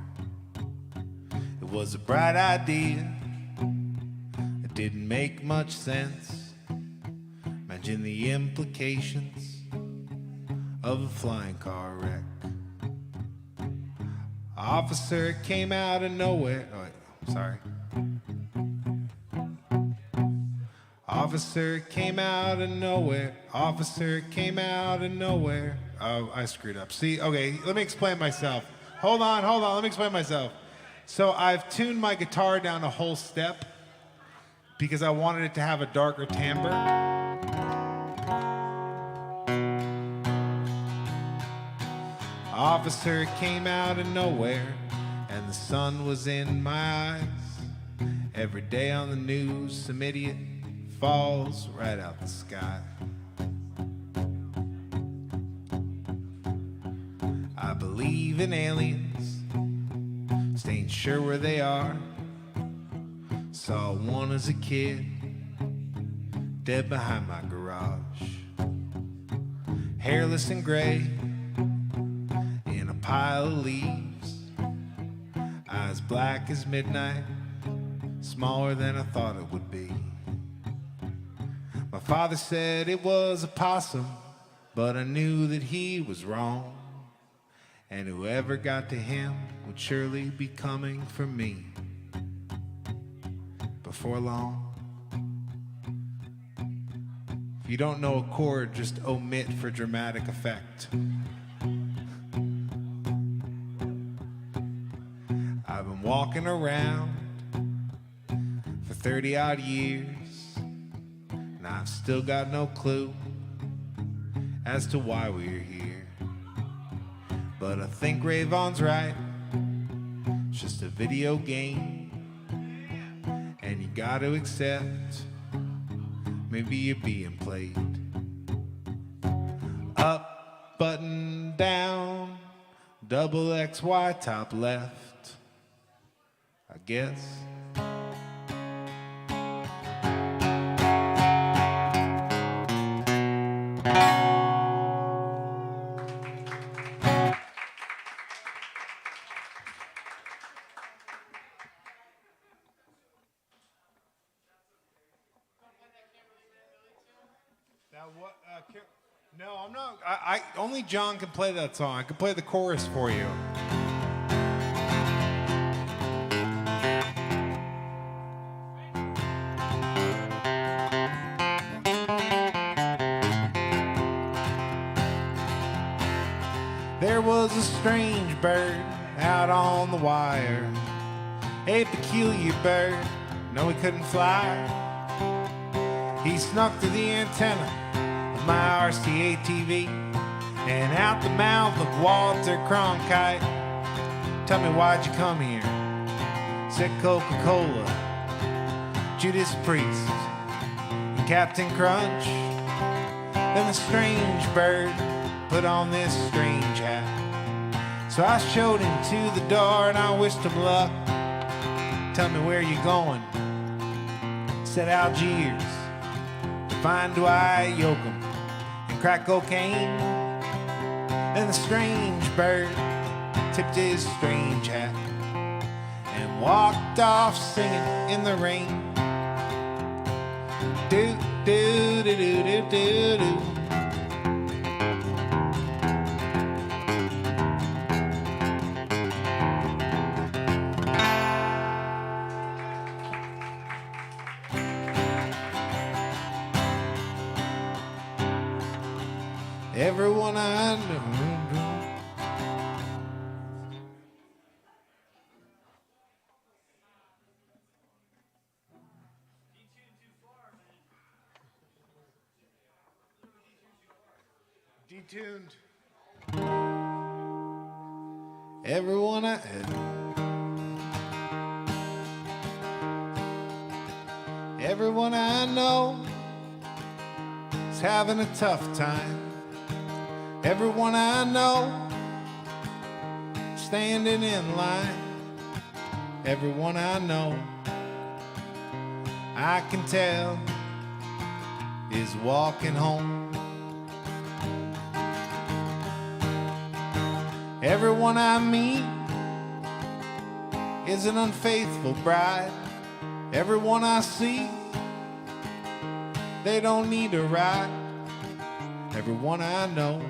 It was a bright idea, it didn't make much sense. Imagine the implications of a flying car wreck. Officer came out of nowhere. Oh, wait, sorry. Officer came out of nowhere. Officer came out of nowhere. Oh, I screwed up. See, okay, let me explain myself. Hold on, let me explain myself. So I've tuned my guitar down a whole step because I wanted it to have a darker timbre. Officer came out of nowhere and the sun was in my eyes. Every day on the news, some idiot falls right out the sky. I believe in aliens, staying sure where they are. Saw one as a kid, dead behind my garage. Hairless and gray, in a pile of leaves. Eyes black as midnight, smaller than I thought it would be. My father said it was a possum, but I knew that he was wrong. And whoever got to him would surely be coming for me before long. If you don't know a chord, just omit for dramatic effect. I've been walking around for 30 odd years, and I've still got no clue as to why we're here. But I think Rayvon's right, it's just a video game, and you gotta accept maybe you're being played. Up, button down, double XY, top left, I guess. What? No, I'm not. I only John can play that song. I can play the chorus for you. There was a strange bird out on the wire, a peculiar bird. No, he couldn't fly. He snuck through the antenna of my RCA TV and out the mouth of Walter Cronkite. Tell me, why'd you come here? Said Coca-Cola, Judas Priest, and Captain Crunch. Then the strange bird put on this strange hat. So I showed him to the door and I wished him luck. Tell me, where you going? Said Algiers, find Dwight Yoakam and crack cocaine. And the strange bird tipped his strange hat and walked off singing in the rain. Do do do do do do do. Everyone I know. Detuned. Everyone I Everyone I know is having a tough time. Everyone I know standing in line. Everyone I know I can tell is walking home. Everyone I meet is an unfaithful bride. Everyone I see, they don't need a ride. Everyone I know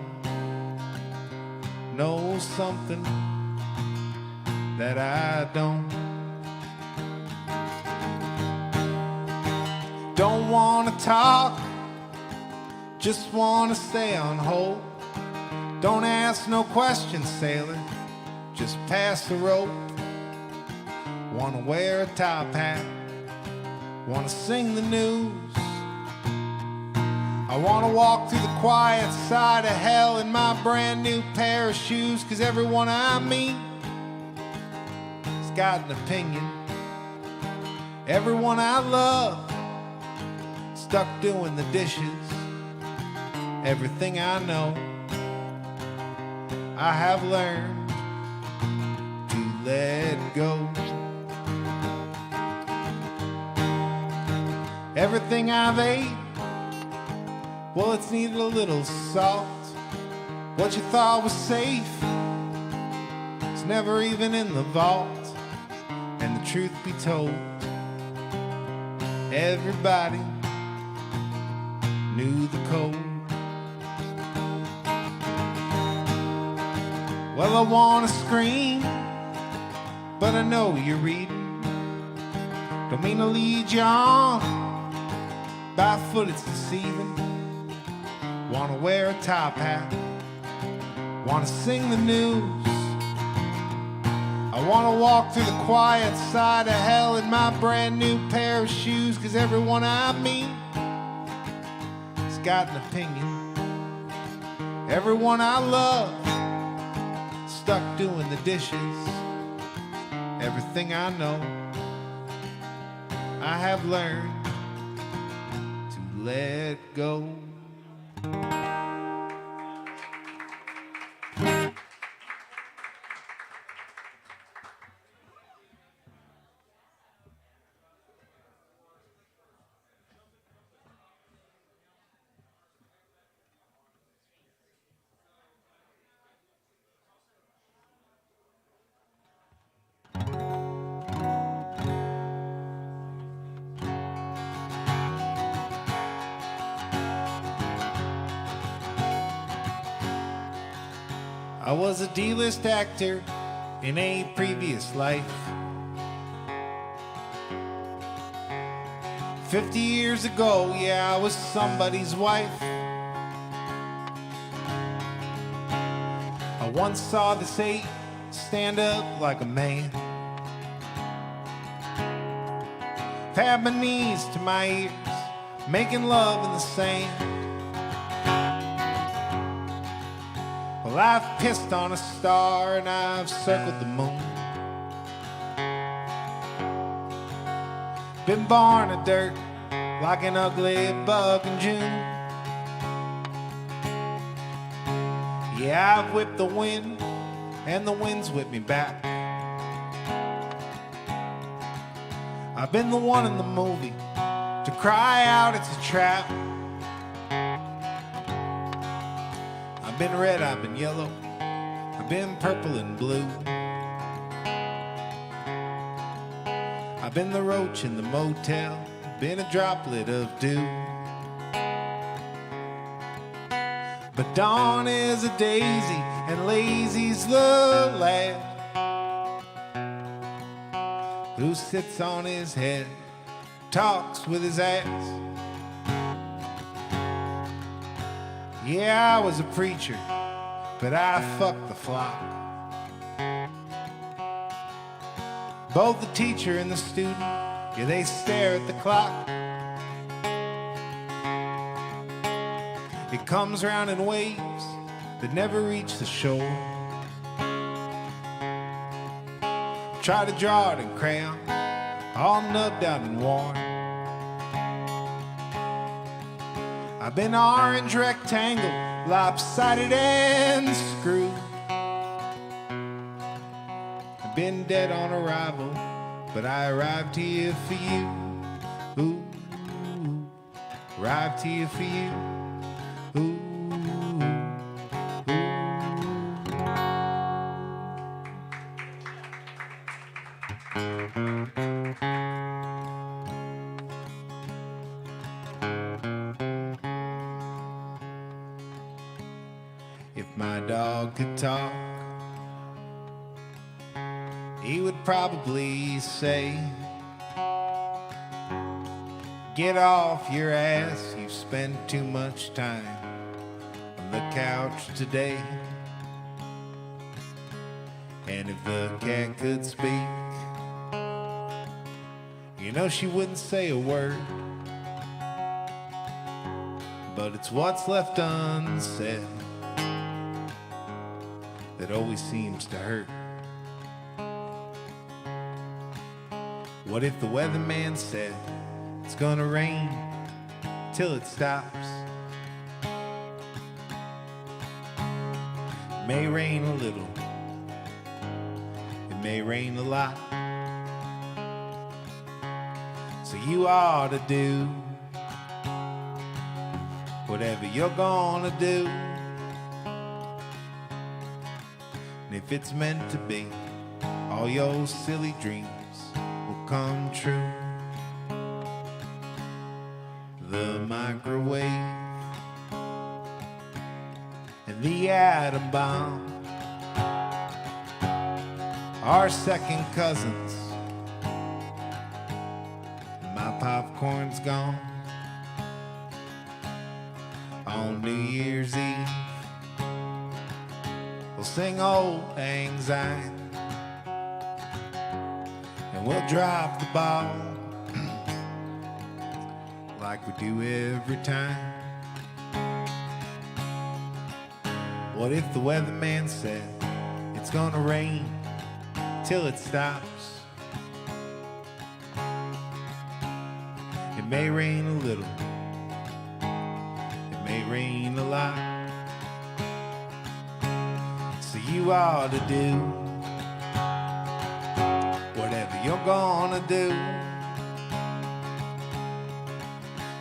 knows something that I don't. Don't want to talk, just want to stay on hold. Don't ask no questions, sailor, just pass the rope. Want to wear a top hat, want to sing the news. I want to walk through the quiet side of hell in my brand new pair of shoes, 'cause everyone I meet has got an opinion. Everyone I love stuck doing the dishes. Everything I know I have learned to let go. Everything I've ate, well, it's needed a little salt. What you thought was safe, it's never even in the vault. And the truth be told, everybody knew the code. Well, I wanna scream, but I know you're reading. Don't mean to lead you on, by foot it's deceiving. Wanna wear a top hat, wanna sing the news. I wanna walk through the quiet side of hell in my brand new pair of shoes, 'cause everyone I meet has got an opinion. Everyone I love stuck doing the dishes. Everything I know, I have learned to let go. I was a D-list actor in a previous life. 50 years ago, yeah, I was somebody's wife. I once saw this ape stand up like a man. Had my knees to my ears, making love in the sand. Well, I've pissed on a star and I've circled the moon. Been born in dirt like an ugly bug in June. Yeah, I've whipped the wind and the wind's whipped me back. I've been the one in the movie to cry out it's a trap. I've been red, I've been yellow, I've been purple and blue. I've been the roach in the motel, been a droplet of dew. But dawn is a daisy and lazy's the lad who sits on his head, talks with his ass. Yeah, I was a preacher, but I fucked the flock. Both the teacher and the student, yeah, they stare at the clock. It comes round in waves that never reach the shore. Try to draw it in crayon, all nubbed out and worn. I've been orange rectangle, lopsided and screwed. I've been dead on arrival, but I arrived here for you. Ooh, arrived here for you. Ooh, if my dog could talk, he would probably say, get off your ass, you've spent too much time on the couch today. And if the cat could speak, you know she wouldn't say a word. But it's what's left unsaid that always seems to hurt. What if the weatherman said it's gonna rain till it stops? It may rain a little, it may rain a lot. So you ought to do whatever you're gonna do. And if it's meant to be, all your silly dreams will come true. The microwave and the atom bomb are second cousins. My popcorn's gone. On New Year's Eve, we'll sing Old Lang Syne, and we'll drop the ball like we do every time. What if the weatherman said it's gonna rain till it stops? It may rain a little, it may rain a lot. So you ought to do whatever you're gonna do.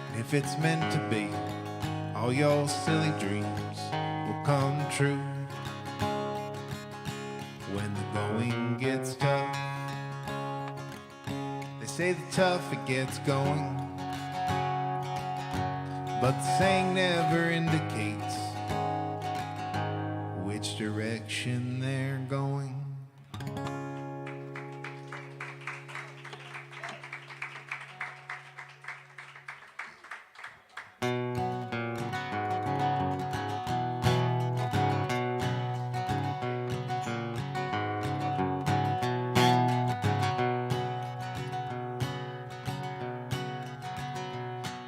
And if it's meant to be, all your silly dreams will come true. When the going gets tough, they say the tough it gets going, but the saying never indicates which direction they're going.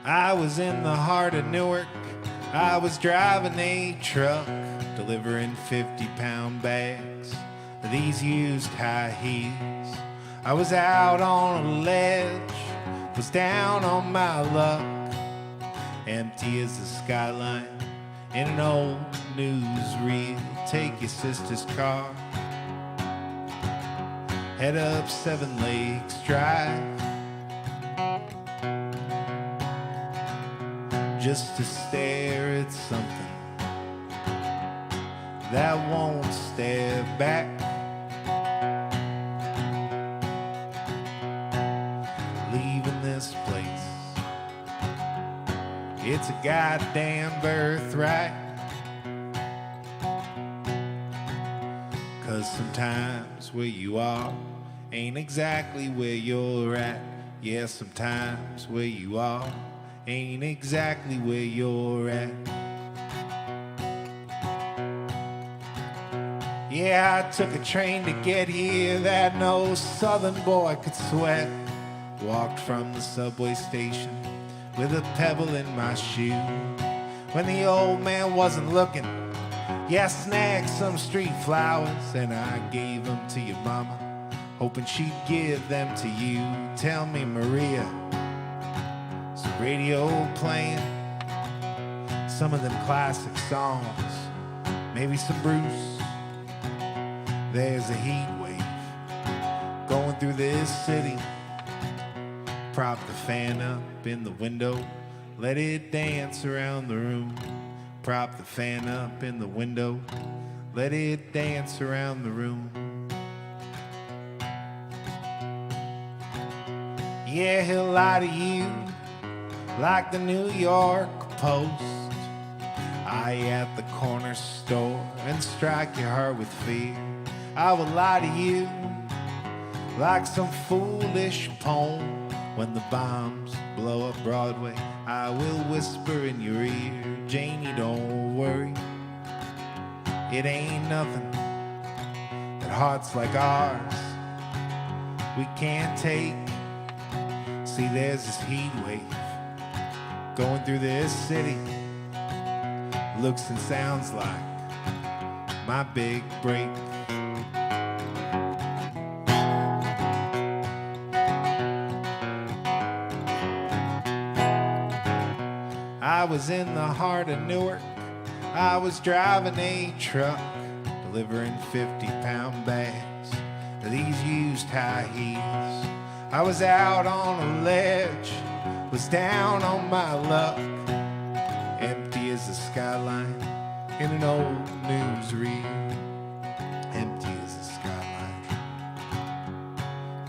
I was in the heart of Newark. I was driving a truck, delivering 50-pound bags of these used high heels. I was out on a ledge, was down on my luck, empty as the skyline in an old newsreel. Take your sister's car, head up 7 Lakes Drive, just to stare at something that won't stare back. Leaving this place, it's a goddamn birthright. 'Cause sometimes where you are ain't exactly where you're at. Yeah, sometimes where you are ain't exactly where you're at. Yeah, I took a train to get here that no southern boy could sweat. Walked from the subway station with a pebble in my shoe. When the old man wasn't looking, yeah, I snagged some street flowers and I gave them to your mama, hoping she'd give them to you. Tell me, Maria, radio playing some of them classic songs, maybe some Bruce. There's a heat wave going through this city. Prop the fan up in the window, let it dance around the room. Prop the fan up in the window, let it dance around the room. Yeah, he'll lie to you like the New York Post. I at the corner store and strike your heart with fear. I will lie to you like some foolish poem. When the bombs blow up Broadway, I will whisper in your ear, Janie, don't worry, it ain't nothing that hearts like ours we can't take. See, there's this heat wave going through this city. Looks and sounds like my big break. I was in the heart of Newark. I was driving a truck, delivering 50-pound bags of these used high heels. I was out on a ledge, was down on my luck, empty as the skyline in an old newsreel. Empty as the skyline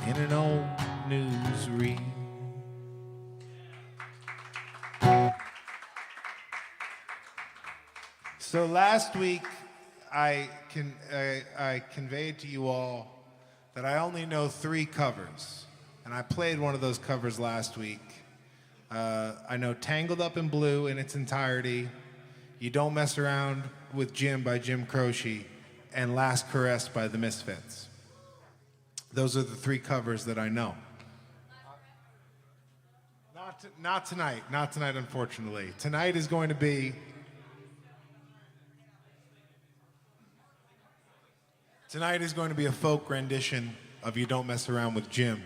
in an old newsreel. So last week, I conveyed to you all that I only know 3 covers, and I played one of those covers last week. I know Tangled Up in Blue in its entirety, You Don't Mess Around with Jim by Jim Croce, and Last Caress by the Misfits. Those are the 3 covers that I know. Not tonight, unfortunately. Tonight is going to be a folk rendition of You Don't Mess Around with Jim.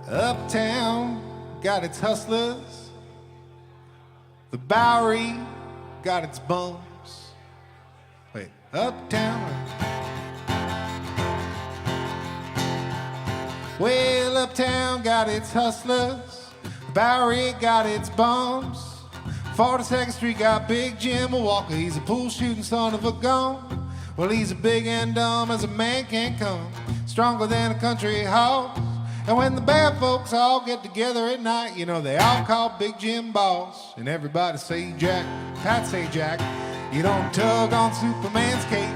Uptown got its hustlers, the Bowery got its bums. Wait, uptown. Well, uptown got its hustlers, the Bowery got its bums. 42nd Street got Big Jim Walker, he's a pool shooting son of a gun. Well, he's as big and dumb as a man can come, stronger than a country horse. And when the bad folks all get together at night, you know they all call Big Jim boss. And everybody say Jack, Pat say Jack, you don't tug on Superman's cape,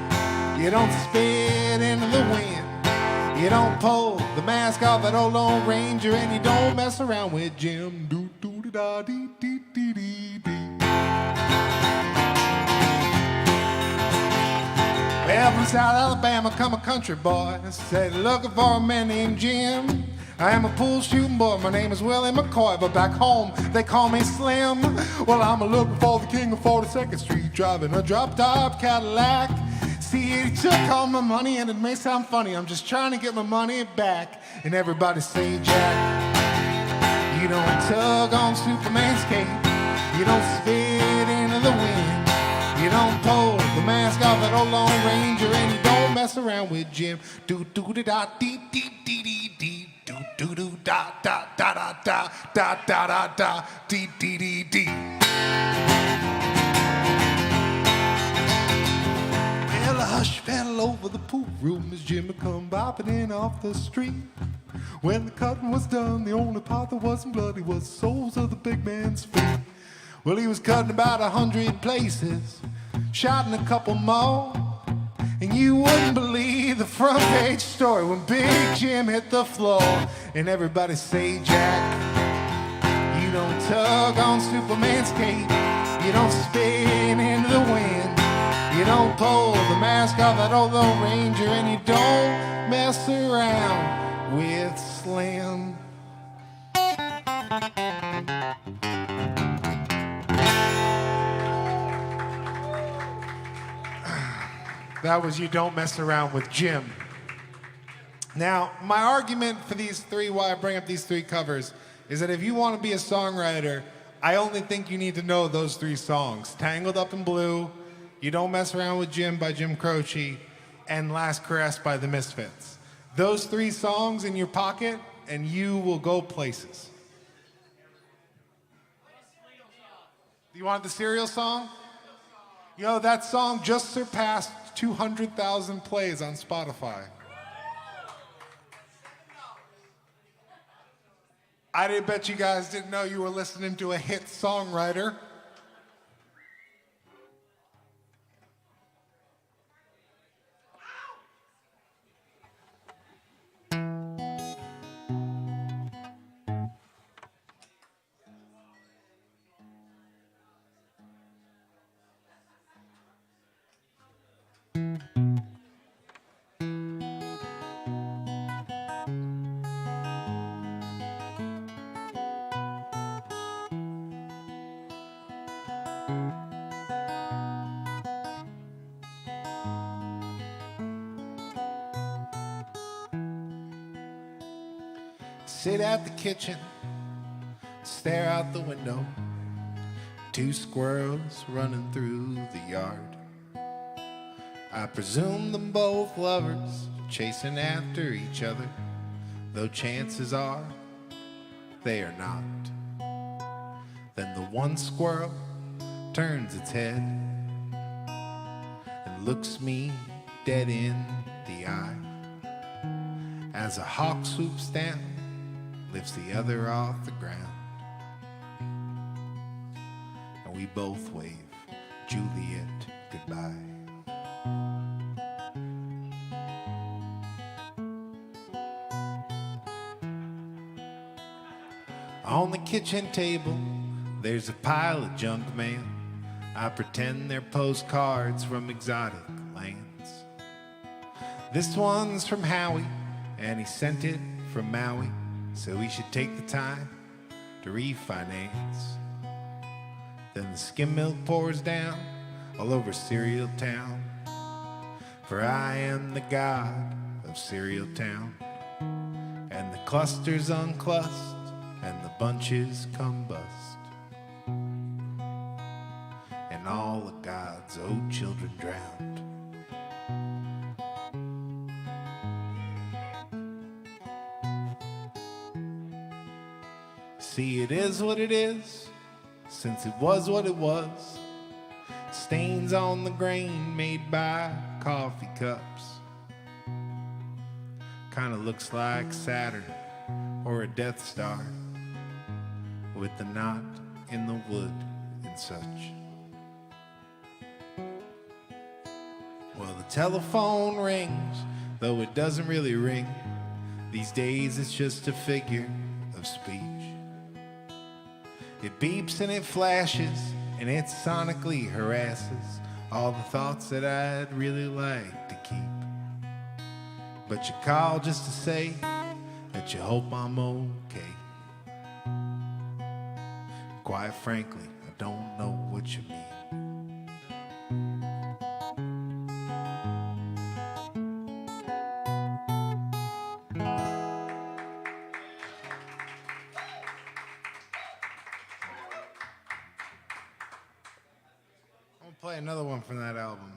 you don't spit into the wind, you don't pull the mask off that old Lone Ranger, and you don't mess around with Jim. Do do da da dee dee dee dee dee. Well, from South Alabama come a country boy, said looking for a man named Jim. I am a pool shooting boy, my name is Willie McCoy, but back home they call me Slim. Well, I'm looking for the king of 42nd Street, driving a drop-top Cadillac. See, he took all my money, and it may sound funny, I'm just trying to get my money back. And everybody say, Jack, you don't tug on Superman's cape, you don't spit into the wind, you don't pull the mask off that old Lone Ranger, and you don't mess around with Jim. Do do da da dee dee dee dee dee. Do do da da da da da da da da da dee dee dee dee. Well, a hush fell over the pool room as Jim had come bopping in off the street. When the cutting was done, the only part that wasn't bloody was the soles of the big man's feet. Well, he was cutting about 100 places, shot in a couple more. And you wouldn't believe the front page story when Big Jim hit the floor. And everybody say, Jack, you don't tug on Superman's cape, you don't spin into the wind, you don't pull the mask off that old Lone Ranger, and you don't mess around with Slim. That was You Don't Mess Around with Jim. Now, my argument for these 3, why I bring up these 3 covers, is that if you want to be a songwriter, I only think you need to know those 3 songs. Tangled Up in Blue, You Don't Mess Around with Jim by Jim Croce, and Last Caress by the Misfits. Those 3 songs in your pocket, and you will go places. You want the cereal song? You know, that song just surpassed 200,000 plays on Spotify. I didn't bet you guys didn't know you were listening to a hit songwriter. sit at the kitchen, stare out the window. Two squirrels running through the yard. I presume them both lovers, chasing after each other, though chances are they are not. Then the one squirrel turns its head and looks me dead in the eye. As a hawk swoops down, lifts the other off the ground, and we both wave Juliet goodbye. On the kitchen table, there's a pile of junk mail. I pretend they're postcards from exotic lands. This one's from Howie, and he sent it from Maui, so we should take the time to refinance. Then the skim milk pours down all over Cereal Town, for I am the god of Cereal Town, and the clusters unclust and the bunches combust, and all of God's old children drowned. See, it is what it is, since it was what it was. Stains on the grain made by coffee cups. Kinda looks like Saturn or a Death Star, with the knot in the wood and such. Well, the telephone rings, though it doesn't really ring. These days it's just a figure of speech. It beeps and it flashes, and it sonically harasses all the thoughts that I'd really like to keep. But you call just to say that you hope I'm okay. Quite frankly, I don't know what you mean. I'm gonna play another one from that album.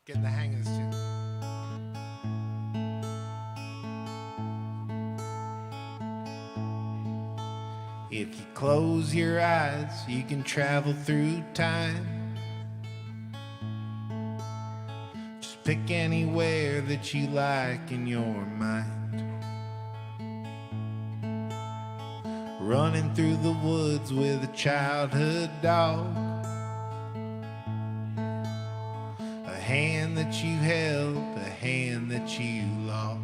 Getting the hang of this tune. If you close your eyes, you can travel through time. Just pick anywhere that you like in your mind. Running through the woods with a childhood dog. A hand that you held, a hand that you lost.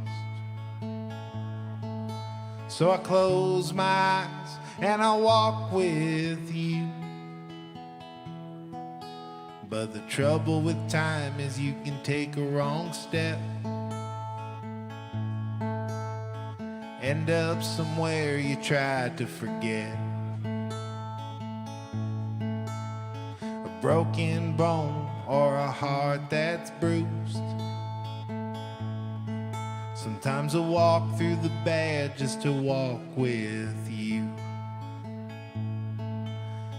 So I close my eyes and I walk with you. But the trouble with time is you can take a wrong step, end up somewhere you tried to forget. A broken bone or a heart that's bruised. Sometimes I walk through the bad just to walk with you.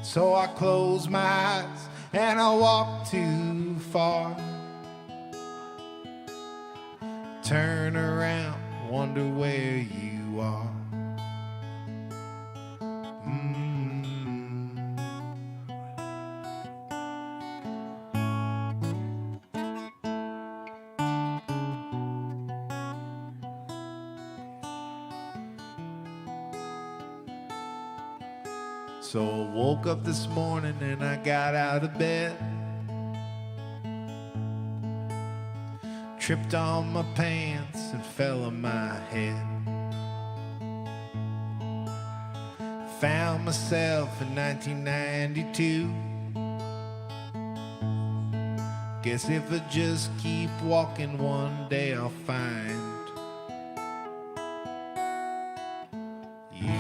So I close my eyes and I walk too far. Turn around, wonder where you are. So I woke up this morning and I got out of bed, tripped on my pants and fell on my head. Found myself in 1992. Guess if I just keep walking, one day I'll find you.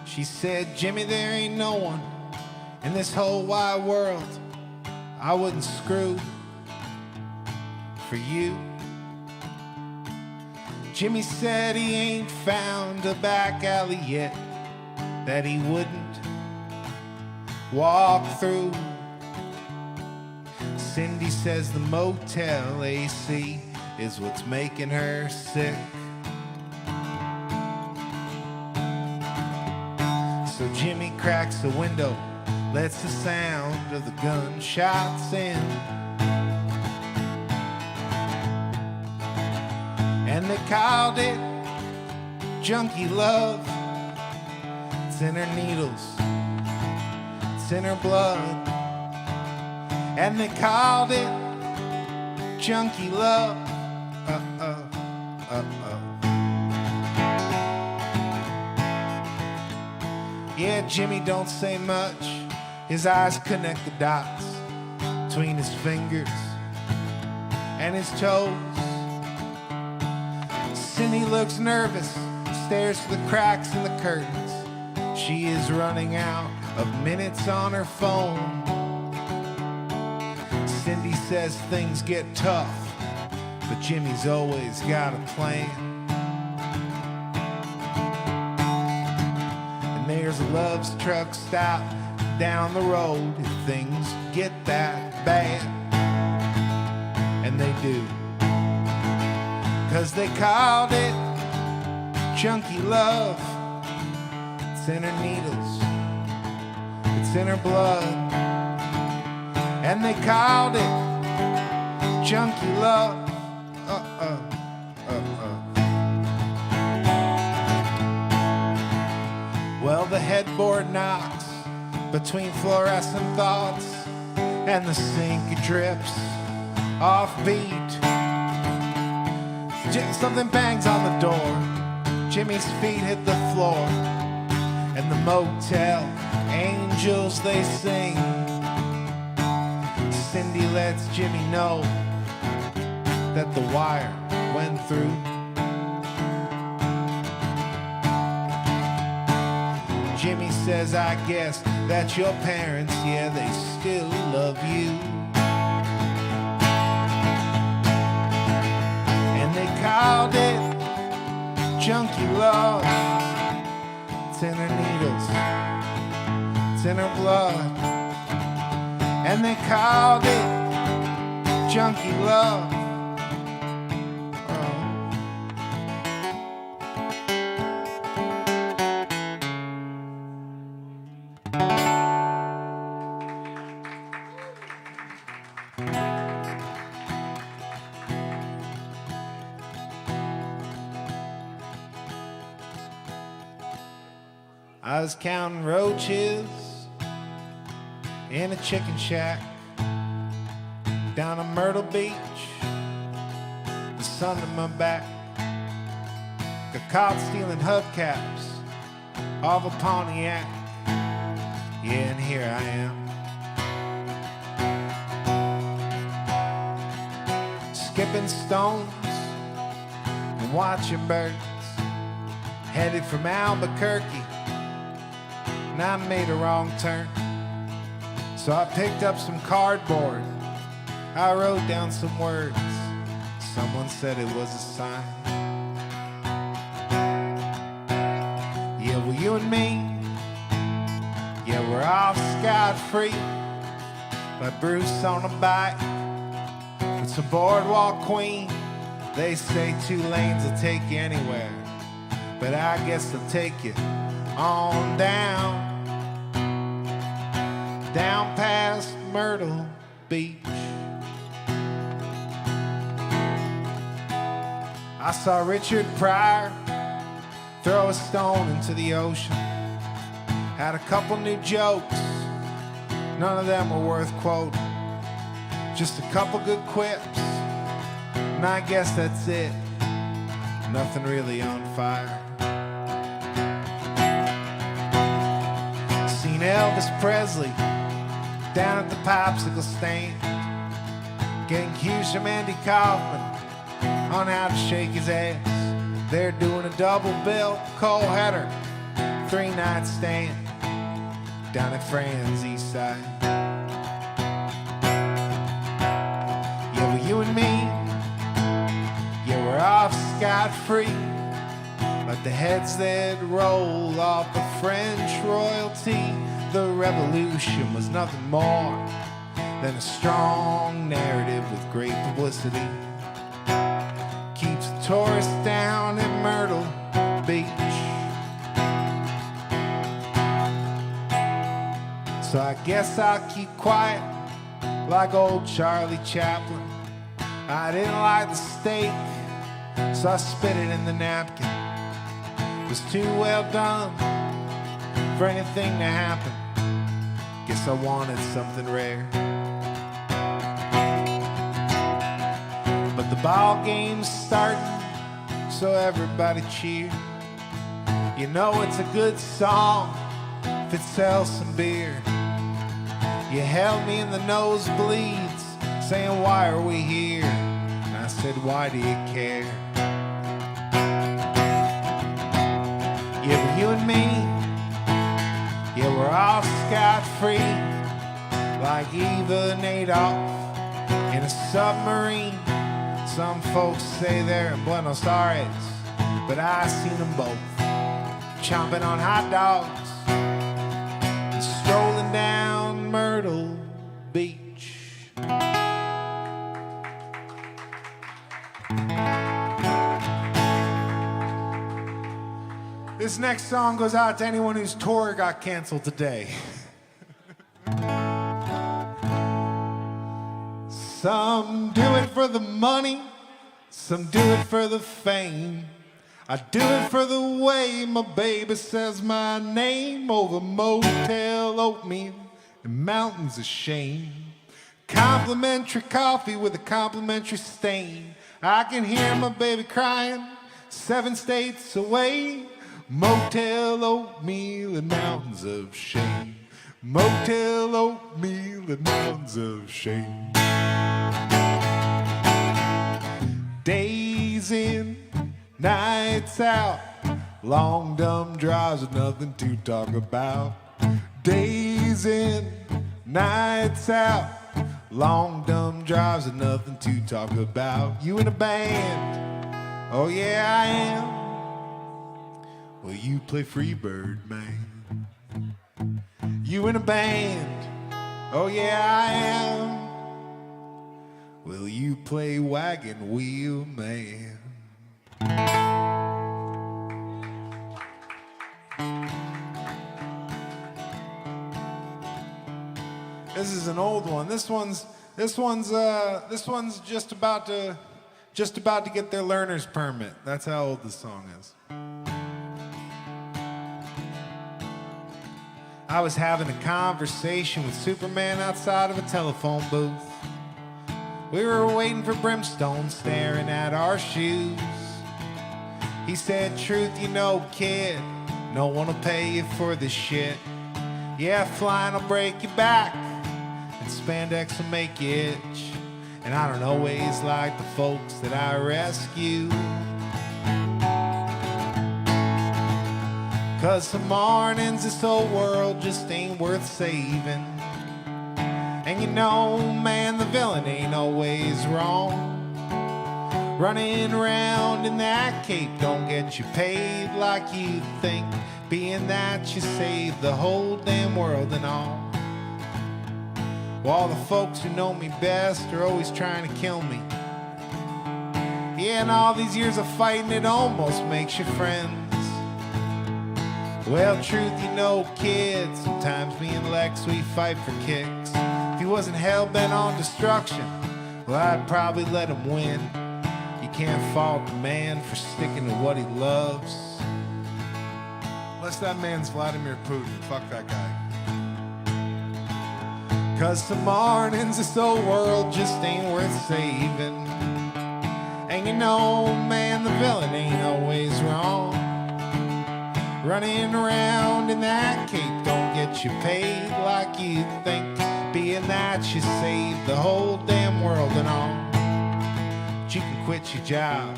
She said, Jimmy, there ain't no one in this whole wide world I wouldn't screw for you. Jimmy said he ain't found a back alley yet that he wouldn't walk through. Cindy says the motel AC is what's making her sick. So Jimmy cracks the window, lets the sound of the gunshots in. And they called it junkie love. It's in her needles, it's in her blood. And they called it junkie love. Yeah, Jimmy don't say much. His eyes connect the dots between his fingers and his toes. Cindy looks nervous, stares to the cracks in the curtains. She is running out of minutes on her phone. Cindy says things get tough, but Jimmy's always got a plan. And there's a Love's truck stop down the road if things get that bad. And they do, 'cause they called it junkie love. It's in her needles, it's in her blood. And they called it junkie love. Well, the headboard knocks between fluorescent thoughts, and the sink drips off beat. Something bangs on the door. Jimmy's feet hit the floor, and the motel angels they sing. Cindy lets Jimmy know that the wire went through. Jimmy says, I guess that your parents, yeah, they still love you. And they called it junkie love. It's in her needles, it's in her blood. And they called it junkie love. I was counting roaches in a chicken shack down on Myrtle Beach, the sun to my back. Got caught stealing hubcaps of a Pontiac. Yeah, and here I am, skipping stones and watching birds, headed from Albuquerque, and I made a wrong turn. So I picked up some cardboard, I wrote down some words. Someone said it was a sign. Yeah, well, you and me, yeah, we're off scot-free. Like Bruce on a bike, it's a boardwalk queen. They say 2 lanes will take you anywhere, but I guess they'll take you on down past Myrtle Beach. I saw Richard Pryor throw a stone into the ocean. Had a couple new jokes, none of them were worth quoting. Just a couple good quips, and I guess that's it. Nothing really on fire. Seen Elvis Presley down at the popsicle stand, getting cues from Andy Kaufman on how to shake his ass. They're doing a double bill, Cole Header, 3-night stand down at Fran's East Side. scot-free, like the heads that roll off the French royalty. The revolution was nothing more than a strong narrative with great publicity. Keeps the tourists down at Myrtle Beach. So I guess I'll keep quiet like old Charlie Chaplin. I didn't like the steak, so I spit it in the napkin. It was too well done for anything to happen. Guess I wanted something rare. But the ball game's starting, so everybody cheer. You know it's a good song if it sells some beer. You held me in the nosebleeds, saying, why are we here? And I said, why do you care? Yeah, but you and me, yeah, we're all scot-free, like Eva and Adolf in a submarine. Some folks say they're in Buenos Aires, but I seen them both chomping on hot dogs and strolling down Myrtle Beach. This next song goes out to anyone whose tour got canceled today. Some do it for the money, some do it for the fame. I do it for the way my baby says my name over motel oatmeal and mountains of shame. Complimentary coffee with a complimentary stain. I can hear my baby crying 7 states away. Motel oatmeal and mountains of shame. Motel oatmeal and mountains of shame. Days in, nights out, long dumb drives with nothing to talk about. Days in, nights out, long dumb drives with nothing to talk about. You in a band? Oh yeah, I am. Well, you play Freebird, man. You in a band? Oh yeah, I am. Will you play Wagon Wheel Man? This is an old one. This one's just about to get their learner's permit. That's how old this song is. I was having a conversation with Superman outside of a telephone booth. We were waiting for Brimstone, staring at our shoes. He said, truth, you know, kid, no one will pay you for this shit. Yeah, flying will break your back, and spandex will make you itch. And I don't always like the folks that I rescue. 'Cause some mornings this whole world just ain't worth saving. And you know, man, the villain ain't always wrong. Running around in that cape don't get you paid like you think, being that you saved the whole damn world and all. Well, the folks who know me best are always trying to kill me. Yeah, and all these years of fighting, it almost makes you friends. Well, truth, you know, kids, sometimes me and Lex, we fight for kicks. If he wasn't hell-bent on destruction, well, I'd probably let him win. You can't fault a man for sticking to what he loves. Unless that man's Vladimir Putin. Fuck that guy. 'Cause some mornings this old world just ain't worth saving. And you know, man, the villain ain't always wrong. Running around in that cape don't get you paid like you think, being that you saved the whole damn world and all. But you can quit your job,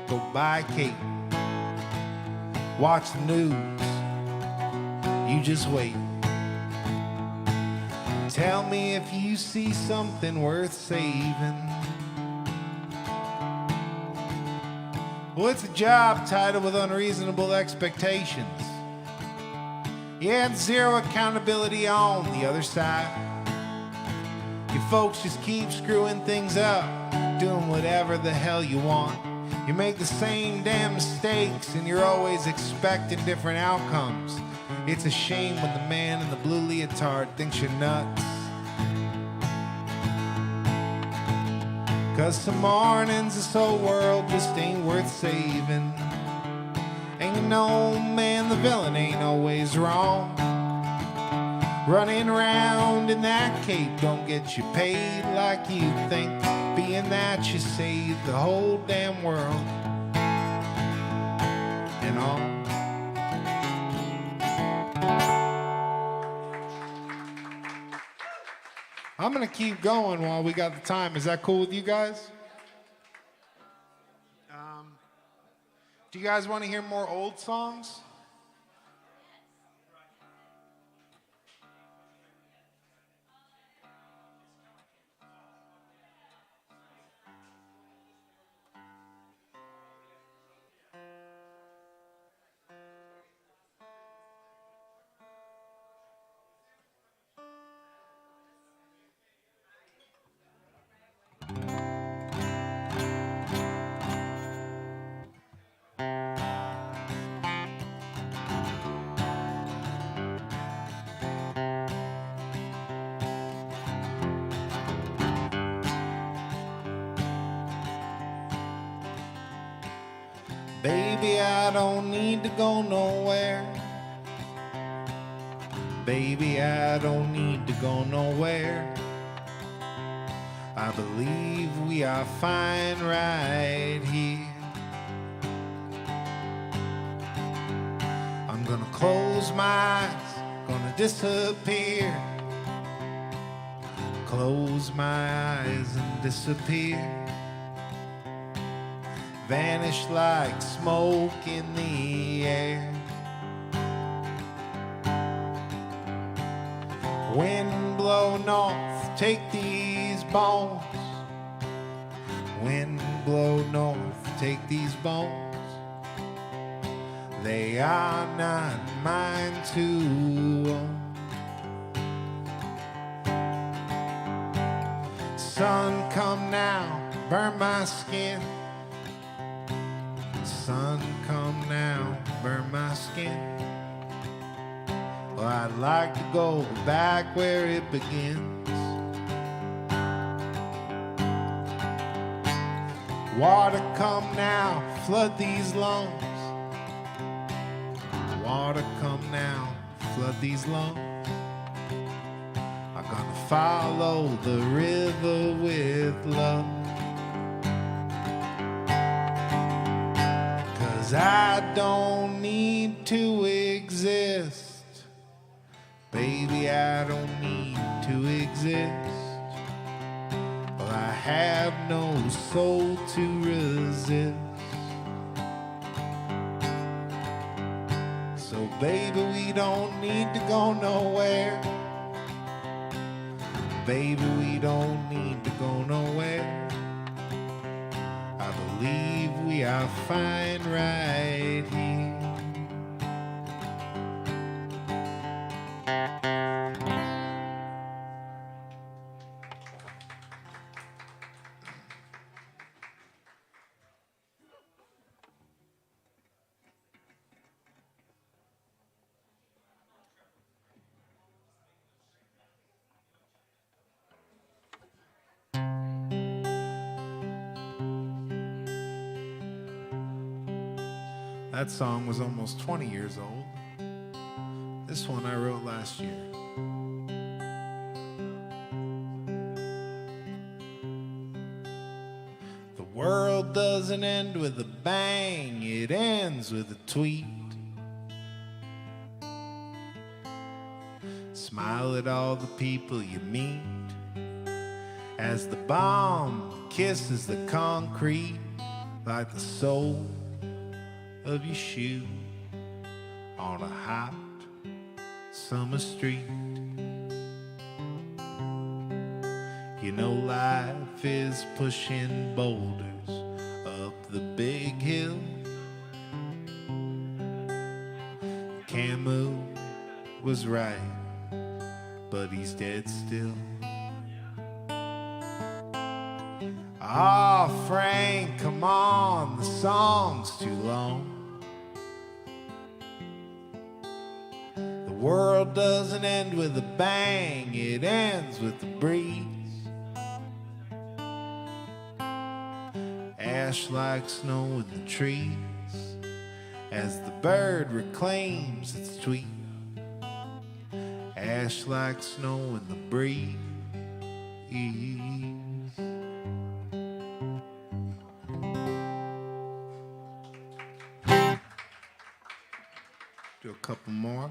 go buy a cape, watch the news, you just wait. Tell me if you see something worth saving. Well, it's a job title with unreasonable expectations. Yeah, and zero accountability on the other side. You folks just keep screwing things up, doing whatever the hell you want. You make the same damn mistakes and you're always expecting different outcomes. It's a shame when the man in the blue leotard thinks you're nuts. 'Cause some mornings this whole world just ain't worth saving. And you know, man, the villain ain't always wrong. Running around in that cape don't get you paid like you think. Being that you saved the whole damn world and all. I'm gonna keep going while we got the time. Is that cool with you guys? Do you guys want to hear more old songs? Baby, I don't need to go nowhere. Baby, I don't need to go nowhere. I believe we are fine right here. I'm gonna close my eyes, gonna disappear. Close my eyes and disappear. Vanish like smoke in the air. Wind blow north, take these bones. Wind blow north, take these bones. They are not mine to own. Sun, come now, burn my skin. Sun, come now, burn my skin. Well, I'd like to go back where it begins. Water, come now, flood these lungs. Water, come now, flood these lungs. I'm gonna follow the river with love. 'Cause I don't need to exist. Baby, I don't need to exist. Well, I have no soul to resist. So, baby, we don't need to go nowhere. Baby, we don't need to go nowhere. I believe we are fine right here. That song was almost 20 years old. This one I wrote last year. The world doesn't end with a bang, it ends with a tweet. Smile at all the people you meet as the bomb kisses the concrete like the soul of your shoe on a hot summer street. You know life is pushing boulders up the big hill. Camus was right, but he's dead still. Ah, Frank, come on, the song's too long. The world doesn't end with a bang, it ends with a breeze. Ash like snow in the trees as the bird reclaims its tweet. Ash like snow in the breeze. Do a couple more.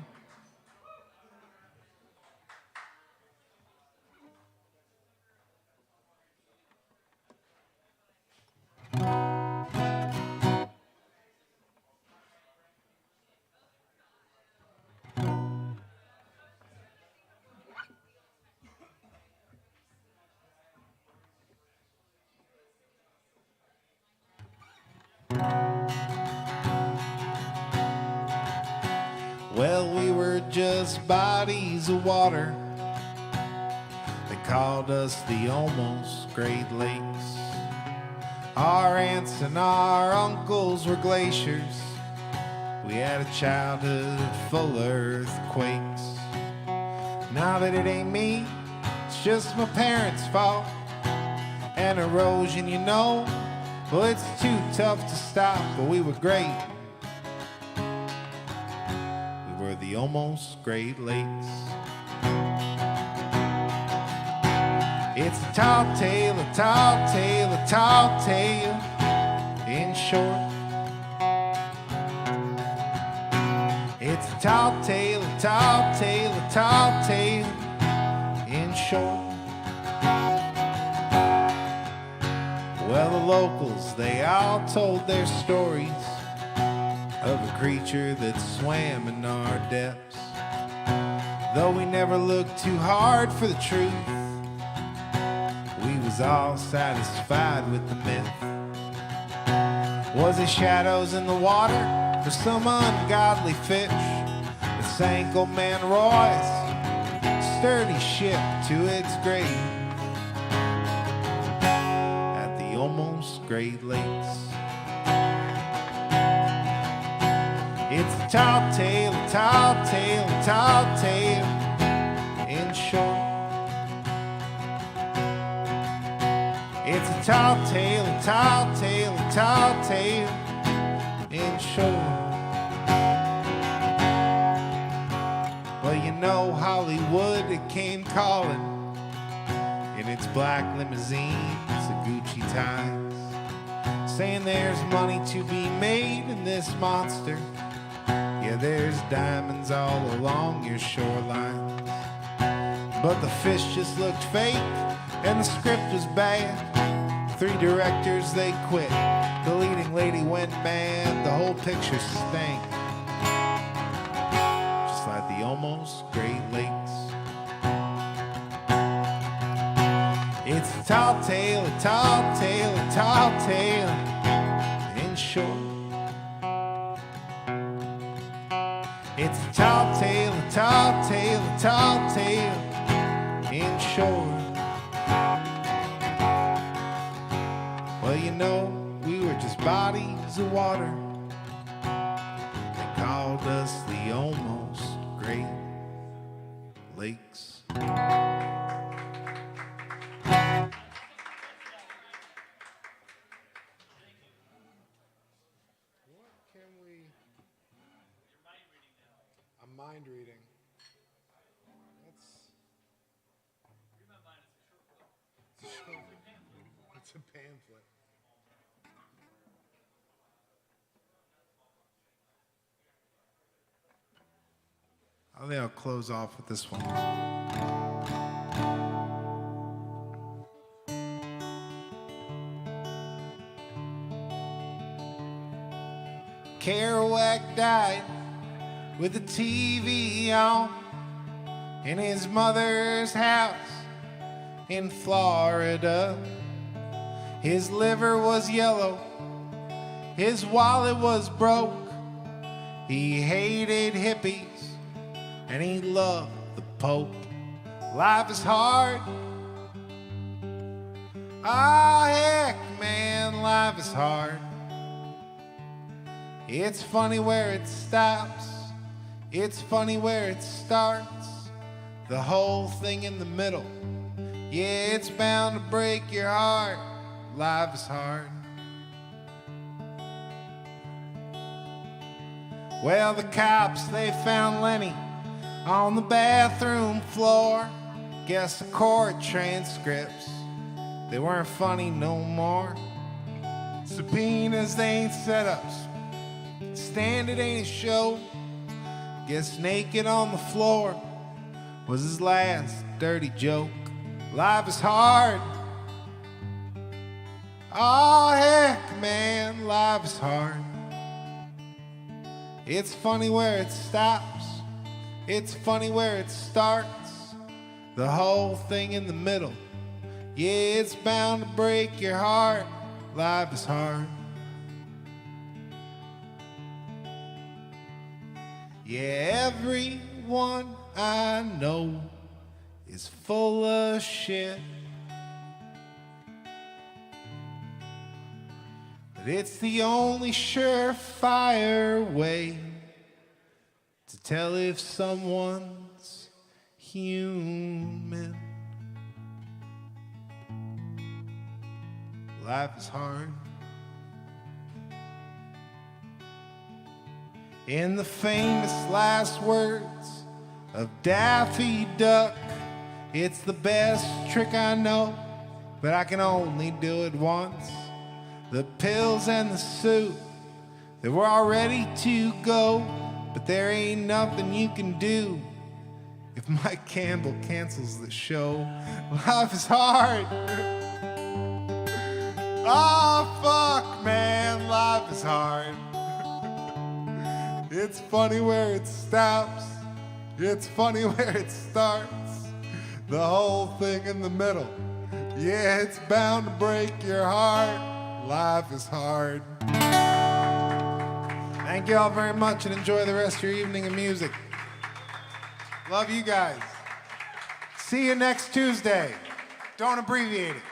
Well, we were just bodies of water. They called us the almost Great Lakes. Our aunts and our uncles were glaciers. We had a childhood full of earthquakes. Now that it ain't me, it's just my parents' fault. And erosion, you know, well, it's too tough to stop, but we were great. We were the almost Great Lakes. It's a tall tale, a tall tale, a tall tale, in short. It's a tall tale, a tall tale, a tall tale, in short. Well, the locals, they all told their stories of a creature that swam in our depths. Though we never looked too hard for the truth, we was all satisfied with the myth. Was it shadows in the water or some ungodly fish that sank old man Roy's sturdy ship to its grave at the almost Great Lakes? It's a tall tale, a tall tale, a tall tale, in short. It's a tall tale, a tall tale, a tall tale, in short. Well, you know Hollywood, it came calling in its black limousines and Gucci ties, saying there's money to be made in this monster. Yeah, there's diamonds all along your shorelines. But the fish just looked fake and the script was bad. 3 directors, they quit. The leading lady went mad. The whole picture stank, just like the almost Great Lakes. It's a tall tale, a tall tale, a tall tale, in short. It's a tall tale, a tall tale, a tall tale, in short. Well, you know, we were just bodies of water. They called us the almost Great Lakes. Mind reading. It's a pamphlet. I think I'll close off with this one. Kerouac died with the TV on in his mother's house in Florida. His liver was yellow His wallet was broke. He hated hippies and he loved the Pope. Life is hard. Ah, heck, man, life is hard. It's funny where it stops. It's funny where it starts. The whole thing in the middle. Yeah, it's bound to break your heart. Life is hard. Well, the cops, they found Lenny on the bathroom floor. Guess the court transcripts, they weren't funny no more. Subpoenas, they ain't setups. Stand it ain't a show. Guess naked on the floor was his last dirty joke. Life is hard. Oh, heck, man, life is hard. It's funny where it stops. It's funny where it starts. The whole thing in the middle. Yeah, it's bound to break your heart. Life is hard. Yeah, everyone I know is full of shit. But it's the only surefire way to tell if someone's human. Life is hard. In the famous last words of Daffy Duck, it's the best trick I know, but I can only do it once. The pills and the suit, they were all ready to go, but there ain't nothing you can do if Mike Campbell cancels the show. Life is hard. Oh, fuck, man, life is hard. It's funny where it stops. It's funny where it starts. The whole thing in the middle. Yeah, it's bound to break your heart. Life is hard. Thank you all very much and enjoy the rest of your evening of music. Love you guys. See you next Tuesday. Don't abbreviate it.